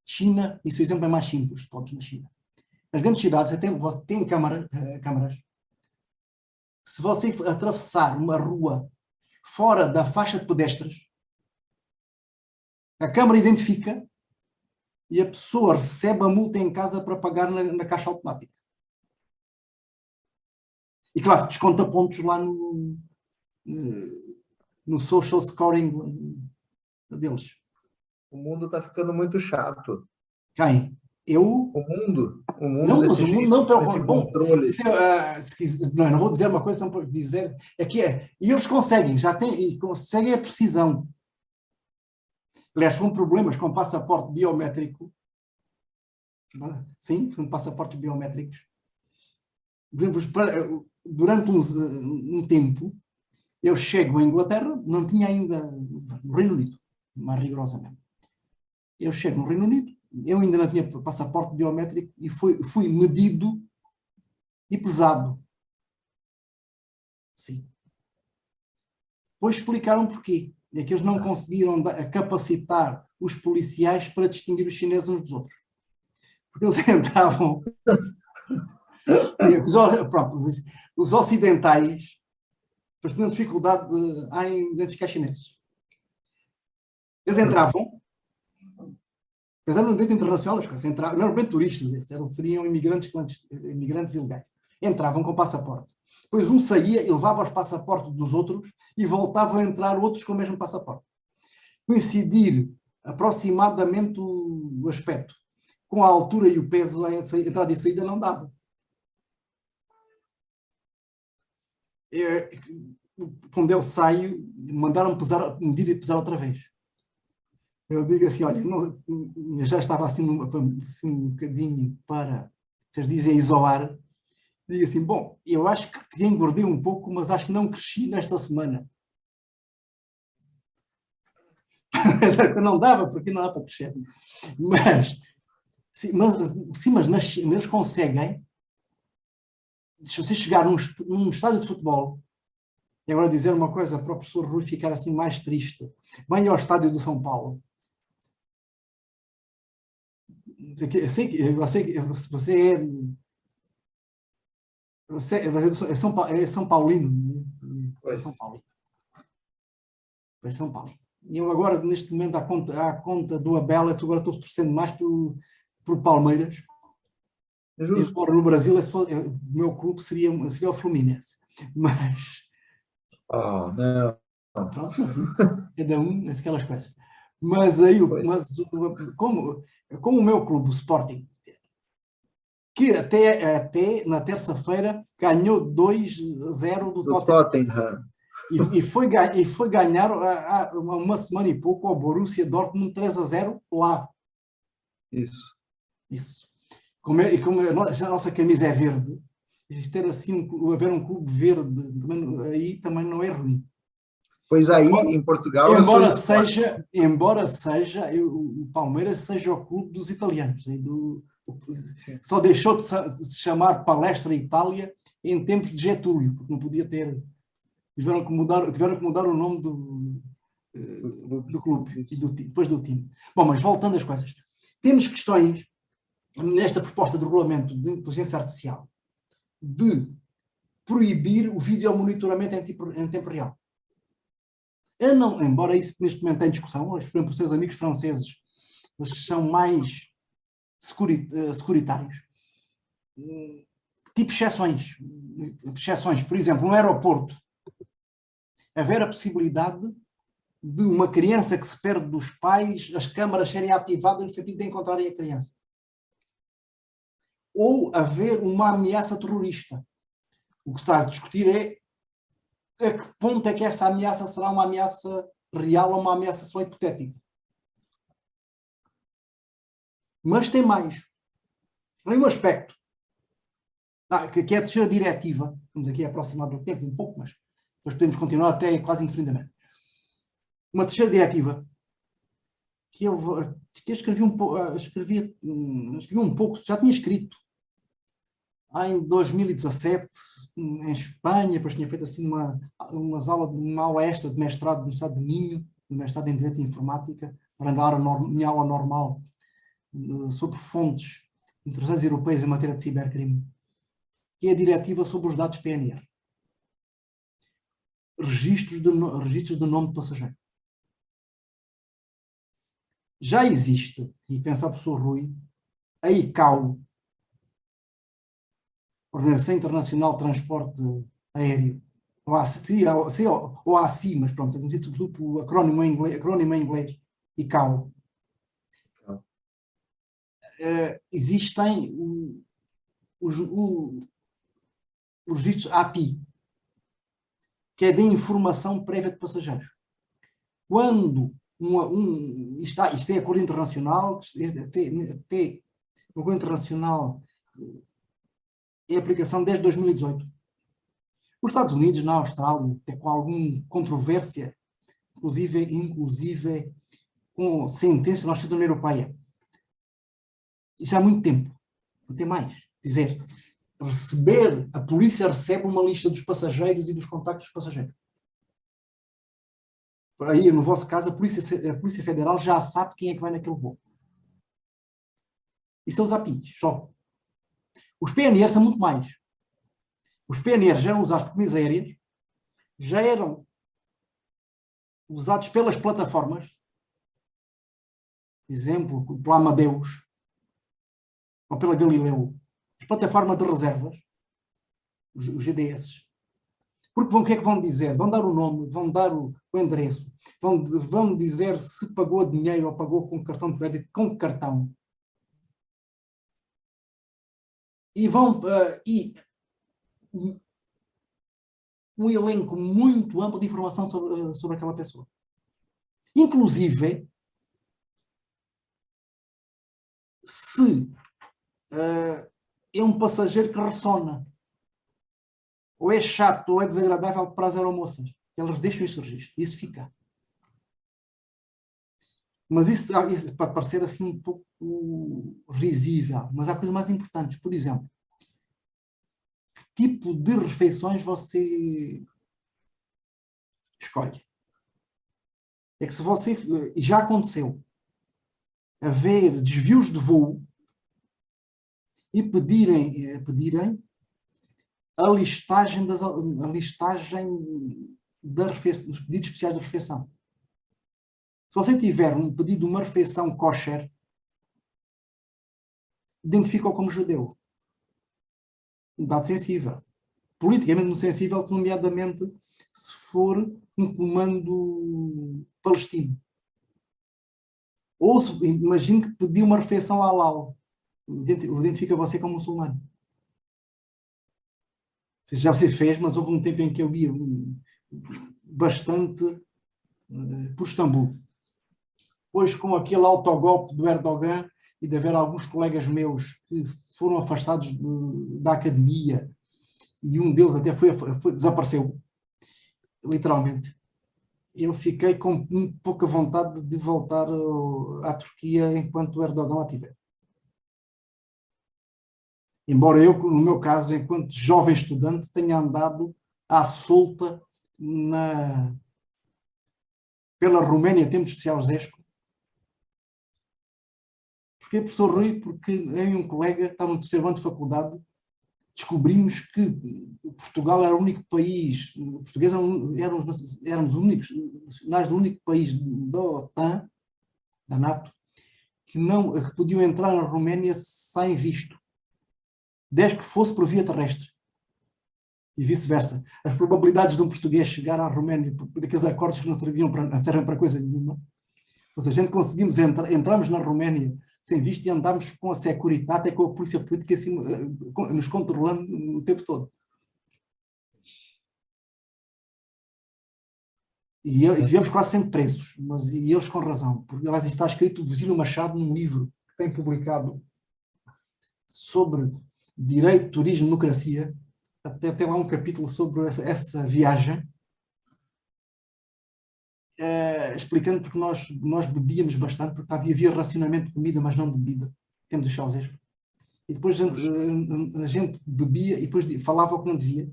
China, e o exemplo é mais simples, todos na China. Nas grandes cidades, tem câmaras. Se você atravessar uma rua fora da faixa de pedestres, a câmara identifica e a pessoa recebe a multa em casa para pagar na caixa automática. E claro, desconta pontos lá no social scoring deles.
O mundo está ficando muito chato.
Quem? Eu?
O mundo
Não,
desse
mas o mundo
jeito,
não,
com esse controle.
Não vou dizer uma coisa, não vou dizer. E eles conseguem, conseguem a precisão. Aliás, foram problemas com passaporte biométrico. Sim, com passaportes biométricos. Durante um tempo, eu chego à Inglaterra, não tinha ainda no Reino Unido, mais rigorosamente. Eu chego no Reino Unido, eu ainda não tinha passaporte biométrico e fui medido e pesado. Sim. Depois explicaram porquê. É que eles não conseguiram capacitar os policiais para distinguir os chineses uns dos outros. Porque eles entravam... os ocidentais tinham dificuldade em identificar chineses. Eles entravam, eles eram no direito internacional, não eram bem turistas, seriam imigrantes ilegais. Entravam com passaporte. Depois um saía e levava os passaportes dos outros e voltavam a entrar outros com o mesmo passaporte. Coincidir aproximadamente o aspecto com a altura e o peso, a entrada e saída não dava. Quando eu saio, mandaram medir e pesar outra vez. Eu digo assim, olha, já estava assim um bocadinho para, vocês dizem, isolar. Digo assim, bom, eu acho que engordei um pouco, mas acho que não cresci nesta semana. Não dava, porque não dá para crescer. Mas eles conseguem, se você chegar num estádio de futebol, e agora dizer uma coisa para o professor Rui ficar assim mais triste, vem ao estádio do São Paulo. Eu sei que você é São Paulino. É São Paulo. É São Paulo. E eu agora, neste momento, à conta do Abel, agora estou torcendo mais por Palmeiras. Embora no Brasil, o meu clube seria o Fluminense. Mas...
Oh, não.
Pronto, mas isso, cada um, aquelas coisas. Mas aí, como o meu clube, o Sporting, que até na terça-feira ganhou 2-0 do Tottenham. E foi ganhar há uma semana e pouco ao Borussia Dortmund 3-0 lá.
Isso.
Isso. Como a nossa camisa é verde, ter assim, haver um clube verde aí também não é ruim.
Pois aí, em Portugal,
embora seja o Palmeiras seja o clube dos italianos. Só deixou de se chamar Palestra Itália em tempos de Getúlio, porque não podia ter. Tiveram que mudar o nome do clube e depois do time. Bom, mas voltando às coisas. Temos questões nesta proposta de regulamento de inteligência artificial de proibir o videomonitoramento em tempo real. Embora isso neste momento tenha discussão, por exemplo, os seus amigos franceses, eles são mais securitários. Tipo exceções. Por exemplo, no aeroporto, haver a possibilidade de uma criança que se perde dos pais, as câmaras serem ativadas no sentido de encontrarem a criança. Ou haver uma ameaça terrorista. O que se está a discutir é a que ponto é que esta ameaça será uma ameaça real ou uma ameaça só hipotética. Mas tem mais. Tem um aspecto que é a terceira diretiva. Estamos aqui aproximado do tempo, um pouco, mas depois podemos continuar até quase indefinidamente. Uma terceira diretiva que eu escrevi um pouco, já tinha escrito em 2017 em Espanha, depois tinha feito assim uma aula extra de mestrado no Estado do Minho, de mestrado em Direito e Informática, para dar a minha aula normal sobre fontes internacionais europeias em matéria de cibercrime, que é a diretiva sobre os dados PNR. Registros de nome de passageiro. Já existe, e pensa a professor Rui, a ICAO, Organização Internacional de Transporte Aéreo, ou a ACI, mas pronto, é conhecido sobretudo pelo acrónimo em inglês, ICAO. Existem os registros API, que é de informação prévia de passageiros. Quando isto é acordo internacional, até o acordo internacional em aplicação desde 2018. Os Estados Unidos, na Austrália, até com alguma controvérsia, inclusive com sentença na Justiça da União Europeia. Isso há muito tempo, até mais. Dizer, a polícia recebe uma lista dos passageiros e dos contactos dos passageiros. Por aí, no vosso caso, a Polícia Federal já sabe quem é que vai naquele voo. E são os APIs, só. Os PNR são muito mais. Os PNR já eram usados por companhias aéreas, já eram usados pelas plataformas, por exemplo, pela Amadeus, ou pela Galileu, as plataformas de reservas, os GDS. Porque o que é que vão dizer? Vão dar o nome, vão dar o endereço, vão dizer se pagou dinheiro ou pagou com cartão de crédito, com que cartão. E um elenco muito amplo de informação sobre aquela pessoa. Inclusive, se é um passageiro que ressona, ou é chato, ou é desagradável para as aeromoças, elas deixam esse registro, isso fica. Mas isso pode parecer assim um pouco risível, mas há coisas mais importantes. Por exemplo, que tipo de refeições você escolhe? É que se você, e já aconteceu, haver desvios de voo e pedirem a listagem dos pedidos especiais de refeição. Se você tiver um pedido de uma refeição kosher, identifica-o como judeu. Um dado sensível. Politicamente muito sensível, nomeadamente se for um comando palestino. Ou imagine que pediu uma refeição halal. Identifica você como muçulmano. Não sei se já você fez, mas houve um tempo em que eu ia bastante por Istambul. Depois, com aquele autogolpe do Erdogan, e de haver alguns colegas meus que foram afastados da academia, e um deles até desapareceu, literalmente. Eu fiquei com pouca vontade de voltar à Turquia enquanto Erdogan lá estiver. Embora eu, no meu caso, enquanto jovem estudante, tenha andado à solta pela Roménia em tempos de Ceausescu. Porquê, professor Rui? Porque eu e um colega, estávamos no terceiro ano de faculdade, descobrimos que Portugal era o único país, portugueses éramos os únicos nacionais do único país da OTAN, da NATO, que podiam entrar na Roménia sem visto, desde que fosse por via terrestre. E vice-versa. As probabilidades de um português chegar à Roménia por daqueles acordos que não servem para coisa nenhuma. Ou seja, a gente conseguimos entramos na Roménia sem visto e andámos com a Securitate e com a polícia política assim, nos controlando o tempo todo. E tivemos quase sempre presos, e eles com razão. Porque, aliás, está escrito Virgílio Machado num livro que tem publicado sobre direito, turismo, democracia. Até tem lá um capítulo sobre essa viagem, explicando porque nós bebíamos bastante, porque havia racionamento de comida, mas não de bebida, temos o Ceausescu. E depois a gente bebia e depois falava o que não devia.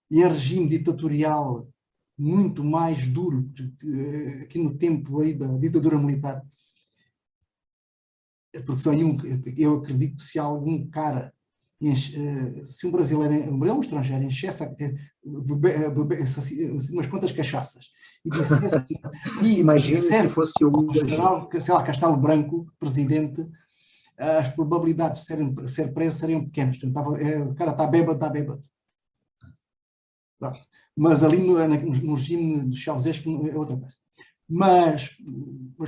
E em regime ditatorial muito mais duro, aqui no tempo aí da ditadura militar, porque só aí eu acredito que se algum cara, se um brasileiro, um estrangeiro enchesse umas quantas cachaças e dissesse,
imagine se fosse
o general, sei lá, Castelo Branco, presidente, as probabilidades de ser preso seriam pequenas. O cara está bêbado. Pronto. Mas ali no regime do Ceausescu é outra coisa. Mas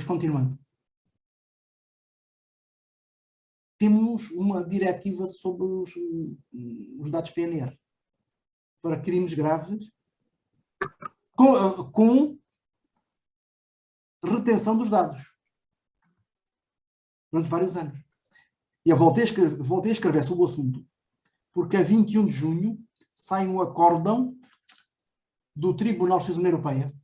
continuando. Temos uma diretiva sobre os dados PNR para crimes graves com retenção dos dados durante vários anos. E eu voltei a escrever sobre o assunto porque a 21 de junho sai um acórdão do Tribunal de Justiça da União Europeia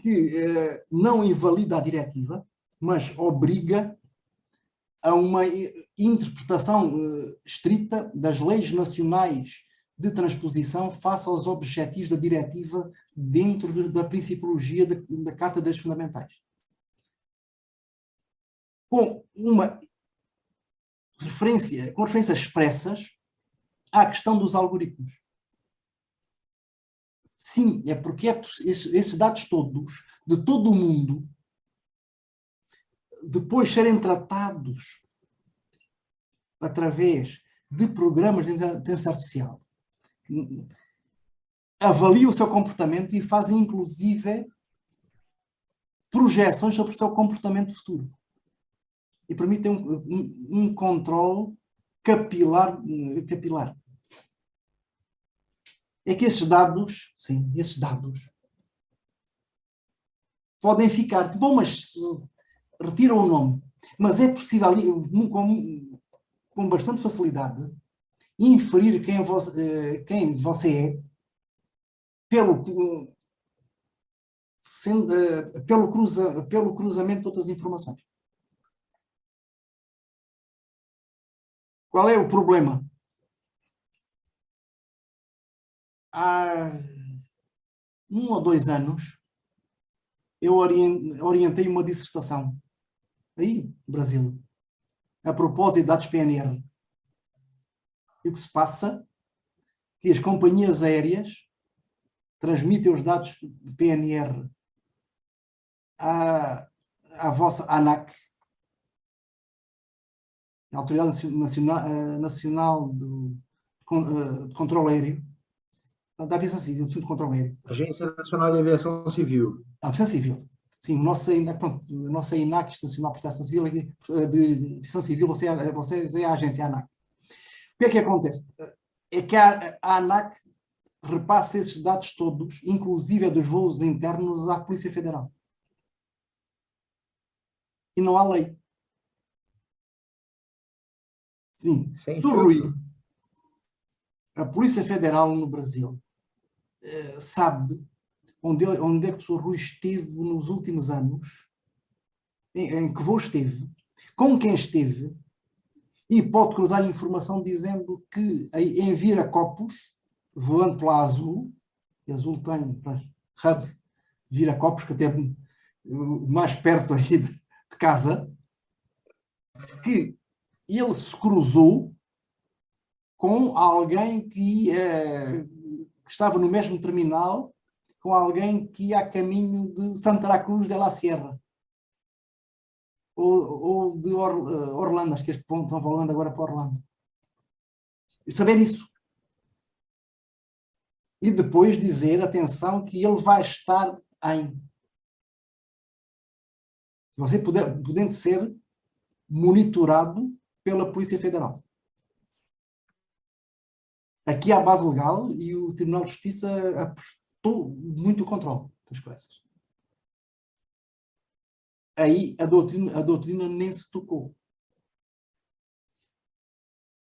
que não invalida a diretiva, mas obriga a uma interpretação estrita das leis nacionais de transposição face aos objetivos da diretiva dentro da principiologia da Carta das Fundamentais. Com referências expressas à questão dos algoritmos. Sim, é porque esses dados todos, de todo o mundo, depois serem tratados através de programas de inteligência artificial, avaliam o seu comportamento e fazem, inclusive, projeções sobre o seu comportamento futuro. E permitem um controle capilar. É que esses dados, podem ficar, bom, mas retiram o nome. Mas é possível, com bastante facilidade, inferir quem você é pelo cruzamento de outras informações. Qual é o problema? Há 1 ou 2 anos, eu orientei uma dissertação aí, no Brasil, a propósito de dados PNR. E o que se passa é que as companhias aéreas transmitem os dados de PNR à vossa ANAC, a Autoridade Nacional de Controlo Aéreo, da Aviação Civil, do Controlo Aéreo.
Agência Nacional de Aviação Civil.
Aviação Civil. Sim, a nossa INAC, Nacional de Proteção Civil, de Aviação Civil, vocês é a agência ANAC. O que é que acontece? É que a ANAC repassa esses dados todos, inclusive dos voos internos, à Polícia Federal. e não há lei. Sim,
Sem
Sr.
filtro.
Rui, a Polícia Federal no Brasil sabe onde é que o Sr. Rui esteve nos últimos anos, em que voo esteve, com quem esteve, e pode cruzar informação dizendo que em Viracopos, voando pela Azul, e Azul tem hub Viracopos, que até é mais perto aí de casa, que ele se cruzou com alguém que estava no mesmo terminal, com alguém que ia a caminho de Santa Cruz de la Sierra, ou de Orlando, acho que estão falando agora para Orlando. E saber isso. E depois dizer, atenção, que ele vai estar em... Você podendo ser monitorado pela Polícia Federal. Aqui há base legal e o Tribunal de Justiça apertou muito o controle das coisas. Aí a doutrina nem se tocou.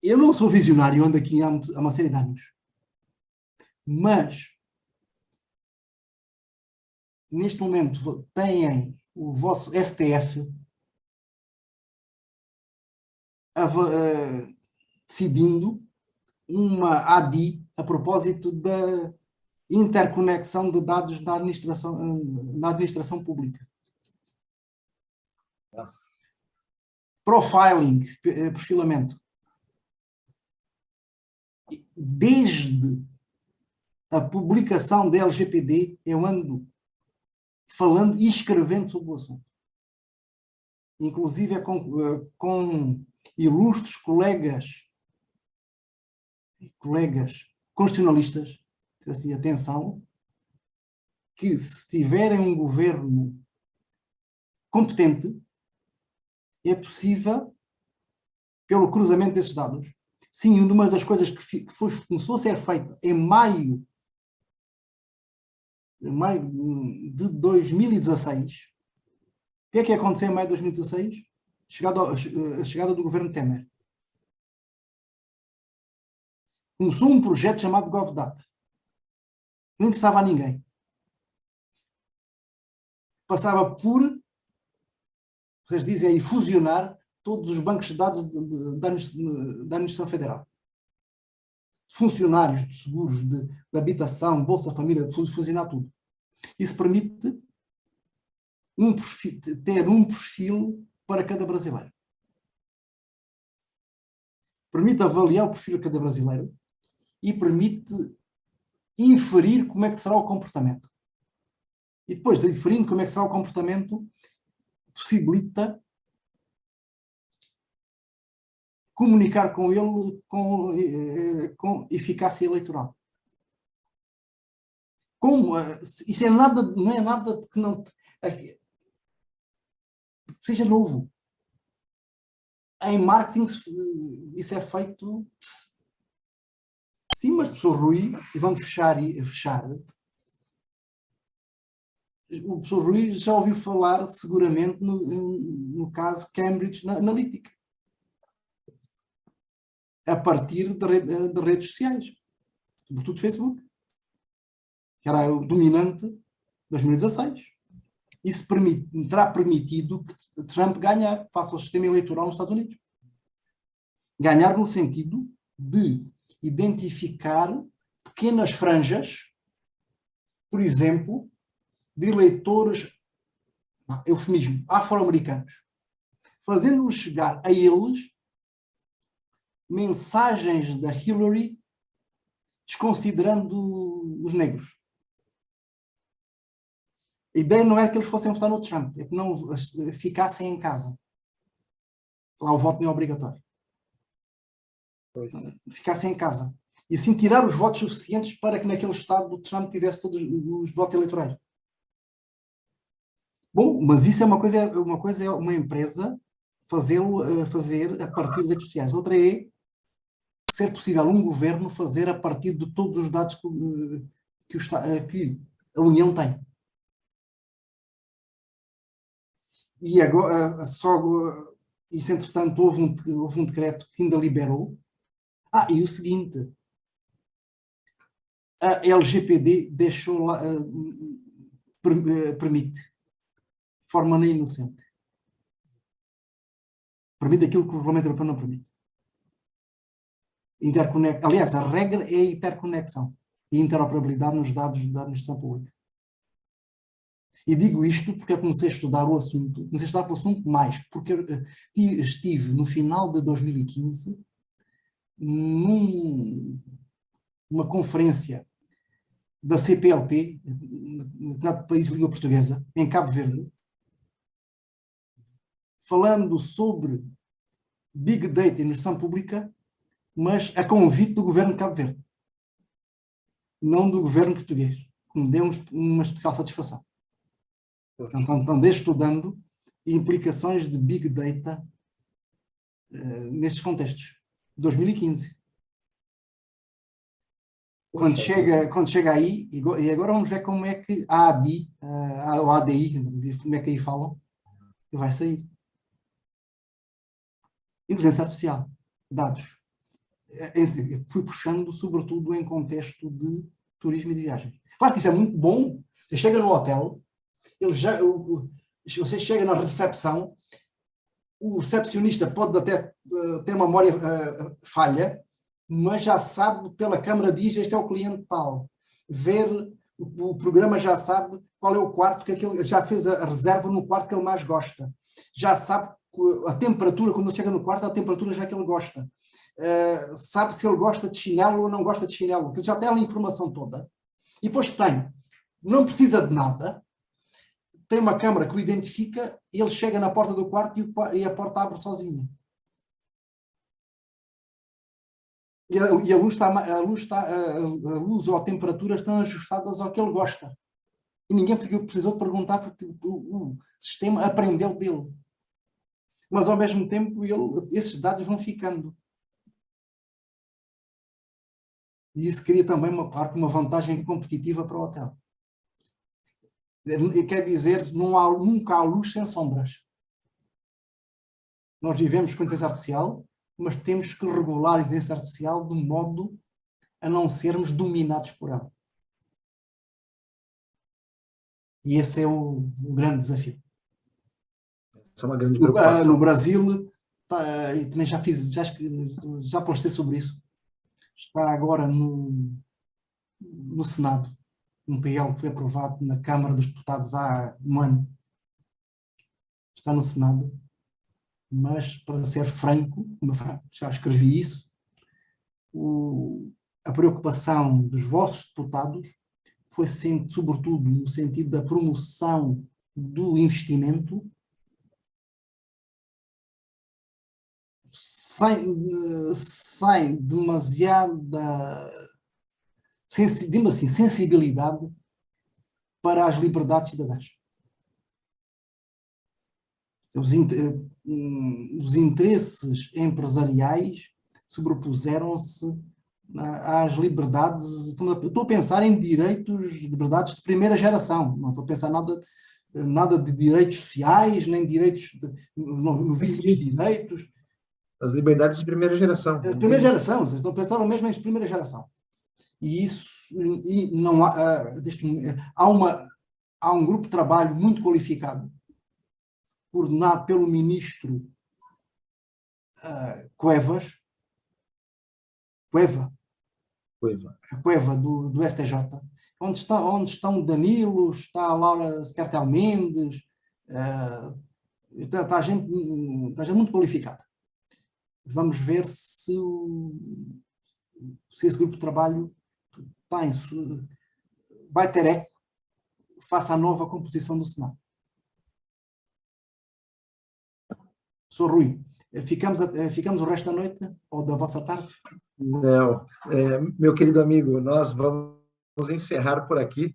Eu não sou visionário, ando aqui há uma série de anos. Mas, neste momento, têm o vosso STF decidindo uma ADI a propósito da interconexão de dados na administração pública. Profiling, perfilamento. Desde a publicação da LGPD, eu ando falando e escrevendo sobre o assunto. Inclusive com ilustres colegas constitucionalistas, assim, atenção, que se tiverem um governo competente, é possível, pelo cruzamento desses dados. Sim, uma das coisas que começou a ser feita em maio de 2016, o que é que aconteceu em maio de 2016? A chegada do governo Temer. Começou um projeto chamado GovData. Não interessava a ninguém. Passava por, vocês dizem aí, fusionar todos os bancos de dados da Administração Federal. Funcionários de seguros, de habitação, Bolsa Família, fusionar tudo. Isso permite ter um perfil para cada brasileiro. Permite avaliar o perfil de cada brasileiro e permite inferir como é que será o comportamento. E depois de inferindo como é que será o comportamento, possibilita comunicar com ele com eficácia eleitoral. Como? Isso não é nada que não seja novo. Em marketing isso é feito. Sim, mas professor Rui, e vamos fechar. O professor Rui já ouviu falar seguramente no caso Cambridge Analytica, a partir de redes sociais, sobretudo Facebook, que era o dominante de 2016. Isso terá permitido que Trump ganhar face ao sistema eleitoral nos Estados Unidos. Ganhar no sentido de identificar pequenas franjas, por exemplo, de eleitores, eufemismo, afro-americanos, fazendo-lhes chegar a eles mensagens da Hillary desconsiderando os negros. A ideia não era que eles fossem votar no Trump, é que não ficassem em casa. Lá o voto não é obrigatório. Pois. Ficassem em casa. E assim tirar os votos suficientes para que naquele estado o Trump tivesse todos os votos eleitorais. Bom, mas isso é uma coisa é uma empresa fazer a partir de redes sociais. Outra é ser possível um governo fazer a partir de todos os dados que a União tem. e agora, isso, entretanto, houve um decreto que ainda liberou. E o seguinte, a LGPD deixou lá, permite, de forma nem inocente. Permite aquilo que o Regulamento Europeu não permite. Aliás, a regra é a interconexão e interoperabilidade nos dados da administração pública. E digo isto porque eu comecei a estudar o assunto, mais, porque estive no final de 2015 numa conferência da CPLP, Campeonato de País de Língua Portuguesa, em Cabo Verde, falando sobre Big Data e administração pública, mas a convite do governo de Cabo Verde, não do governo português, que me deu uma especial satisfação. Então, andei estudando implicações de Big Data nesses contextos. 2015. Quando chega aí, e agora vamos ver como é que a ADI, ou ADI, como é que aí falam, vai sair. Inteligência artificial, dados. Fui puxando, sobretudo, em contexto de turismo e de viagens. Claro que isso é muito bom. Você chega no hotel, você chega na recepção, o recepcionista pode até ter uma memória falha, mas já sabe, pela câmara diz, este é o cliente tal. O programa já sabe qual é o quarto, que aquele, já fez a reserva no quarto que ele mais gosta. Já sabe a temperatura, quando ele chega no quarto, a temperatura já que ele gosta. Sabe se ele gosta de chinelo ou não gosta de chinelo, porque já tem a informação toda. E depois não precisa de nada, tem uma câmara que o identifica, ele chega na porta do quarto e a porta abre sozinha. E a luz ou a temperatura estão ajustadas ao que ele gosta. E ninguém precisou de perguntar porque o sistema aprendeu dele. Mas, ao mesmo tempo, esses dados vão ficando. E isso cria também uma vantagem competitiva para o hotel. Quer dizer, nunca há luz sem sombras. Nós vivemos com inteligência artificial, mas temos que regular a inteligência artificial de modo a não sermos dominados por ela. E esse é o grande desafio.
Essa é uma grande preocupação.
No Brasil, e também já postei sobre isso, está agora no Senado, um PL que foi aprovado na Câmara dos Deputados há um ano. Está no Senado, mas, para ser franco, já escrevi isso, a preocupação dos vossos deputados foi sempre, sobretudo, no sentido da promoção do investimento, sem demasiada sensibilidade para as liberdades cidadãs. Os interesses empresariais sobrepuseram-se às liberdades. Estou a pensar em liberdades de primeira geração, não estou a pensar nada de direitos sociais, nem direitos novíssimos direitos.
As liberdades de primeira geração.
Primeira geração, vocês estão a pensar mesmo em primeira geração. E não há um grupo de trabalho muito qualificado, coordenado pelo ministro Cueva do STJ, onde estão Danilo, está a Laura Scartel Mendes, está gente muito qualificada. Vamos ver se esse grupo de trabalho vai ter eco face à nova composição do Senado. Sr. Rui, ficamos o resto da noite ou da vossa tarde?
Não. Meu querido amigo, nós vamos encerrar por aqui.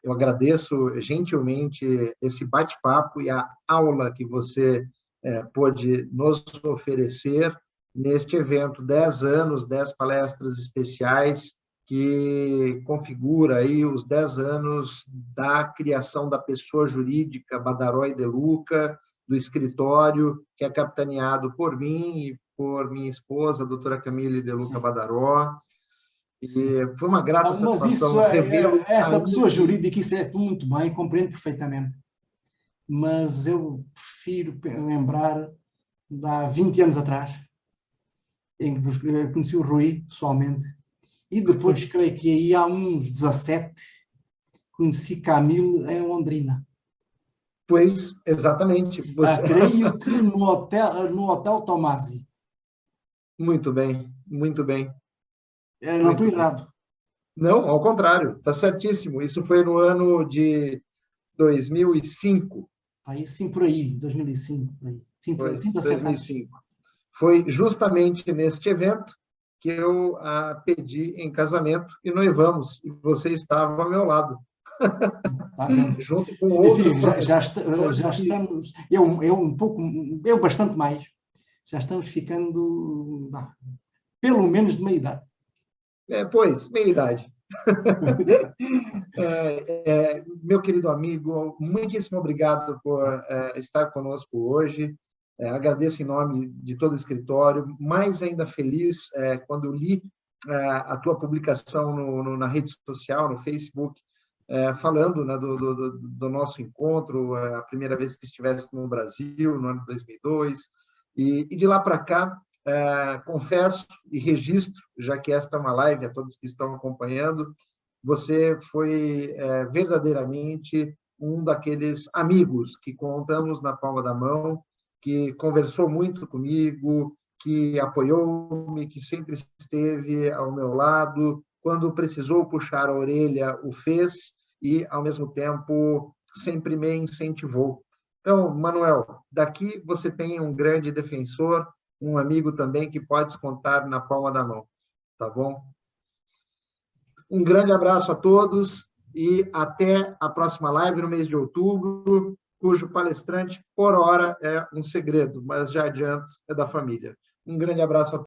Eu agradeço gentilmente esse bate-papo e a aula que você pôde nos oferecer neste evento, 10 anos, 10 palestras especiais que configura aí os 10 anos da criação da pessoa jurídica Badaró e De Luca, do escritório, que é capitaneado por mim e por minha esposa, a doutora Camille De Luca Badaró. E foi uma grata satisfação revê-lo.
Essa pessoa jurídica, isso é muito bem, compreendo perfeitamente. Mas eu prefiro lembrar de há 20 anos atrás, em que conheci o Rui pessoalmente, e depois, creio que aí há uns 17, conheci Camille em Londrina.
Pois, exatamente.
Creio que no Hotel Tomasi.
Muito bem, muito bem.
Não estou errado.
Não, ao contrário, está certíssimo. Isso foi no ano de 2005.
Aí sim, por aí, 2005. Por aí.
Foi, 2005. Foi justamente neste evento que eu a pedi em casamento e noivamos, e você estava ao meu lado.
Tá vendo?
Junto com outros
já estamos, eu bastante mais, já estamos ficando pelo menos de meia idade.
Pois, meia idade. Meu querido amigo, muitíssimo obrigado por estar conosco hoje. Agradeço em nome de todo o escritório, mais ainda feliz quando li a tua publicação na rede social, no Facebook, falando, né, do nosso encontro, a primeira vez que estivesse no Brasil, no ano 2002, e de lá para cá, confesso e registro, já que esta é uma live, a todos que estão acompanhando, você foi verdadeiramente um daqueles amigos que contamos na palma da mão, que conversou muito comigo, que apoiou-me, que sempre esteve ao meu lado, quando precisou puxar a orelha, o fez, e, ao mesmo tempo, sempre me incentivou. Então, Manuel, daqui você tem um grande defensor, um amigo também que pode contar na palma da mão, tá bom? Um grande abraço a todos e até a próxima live no mês de outubro, cujo palestrante, por hora, é um segredo, mas já adianto, é da família. Um grande abraço a todos.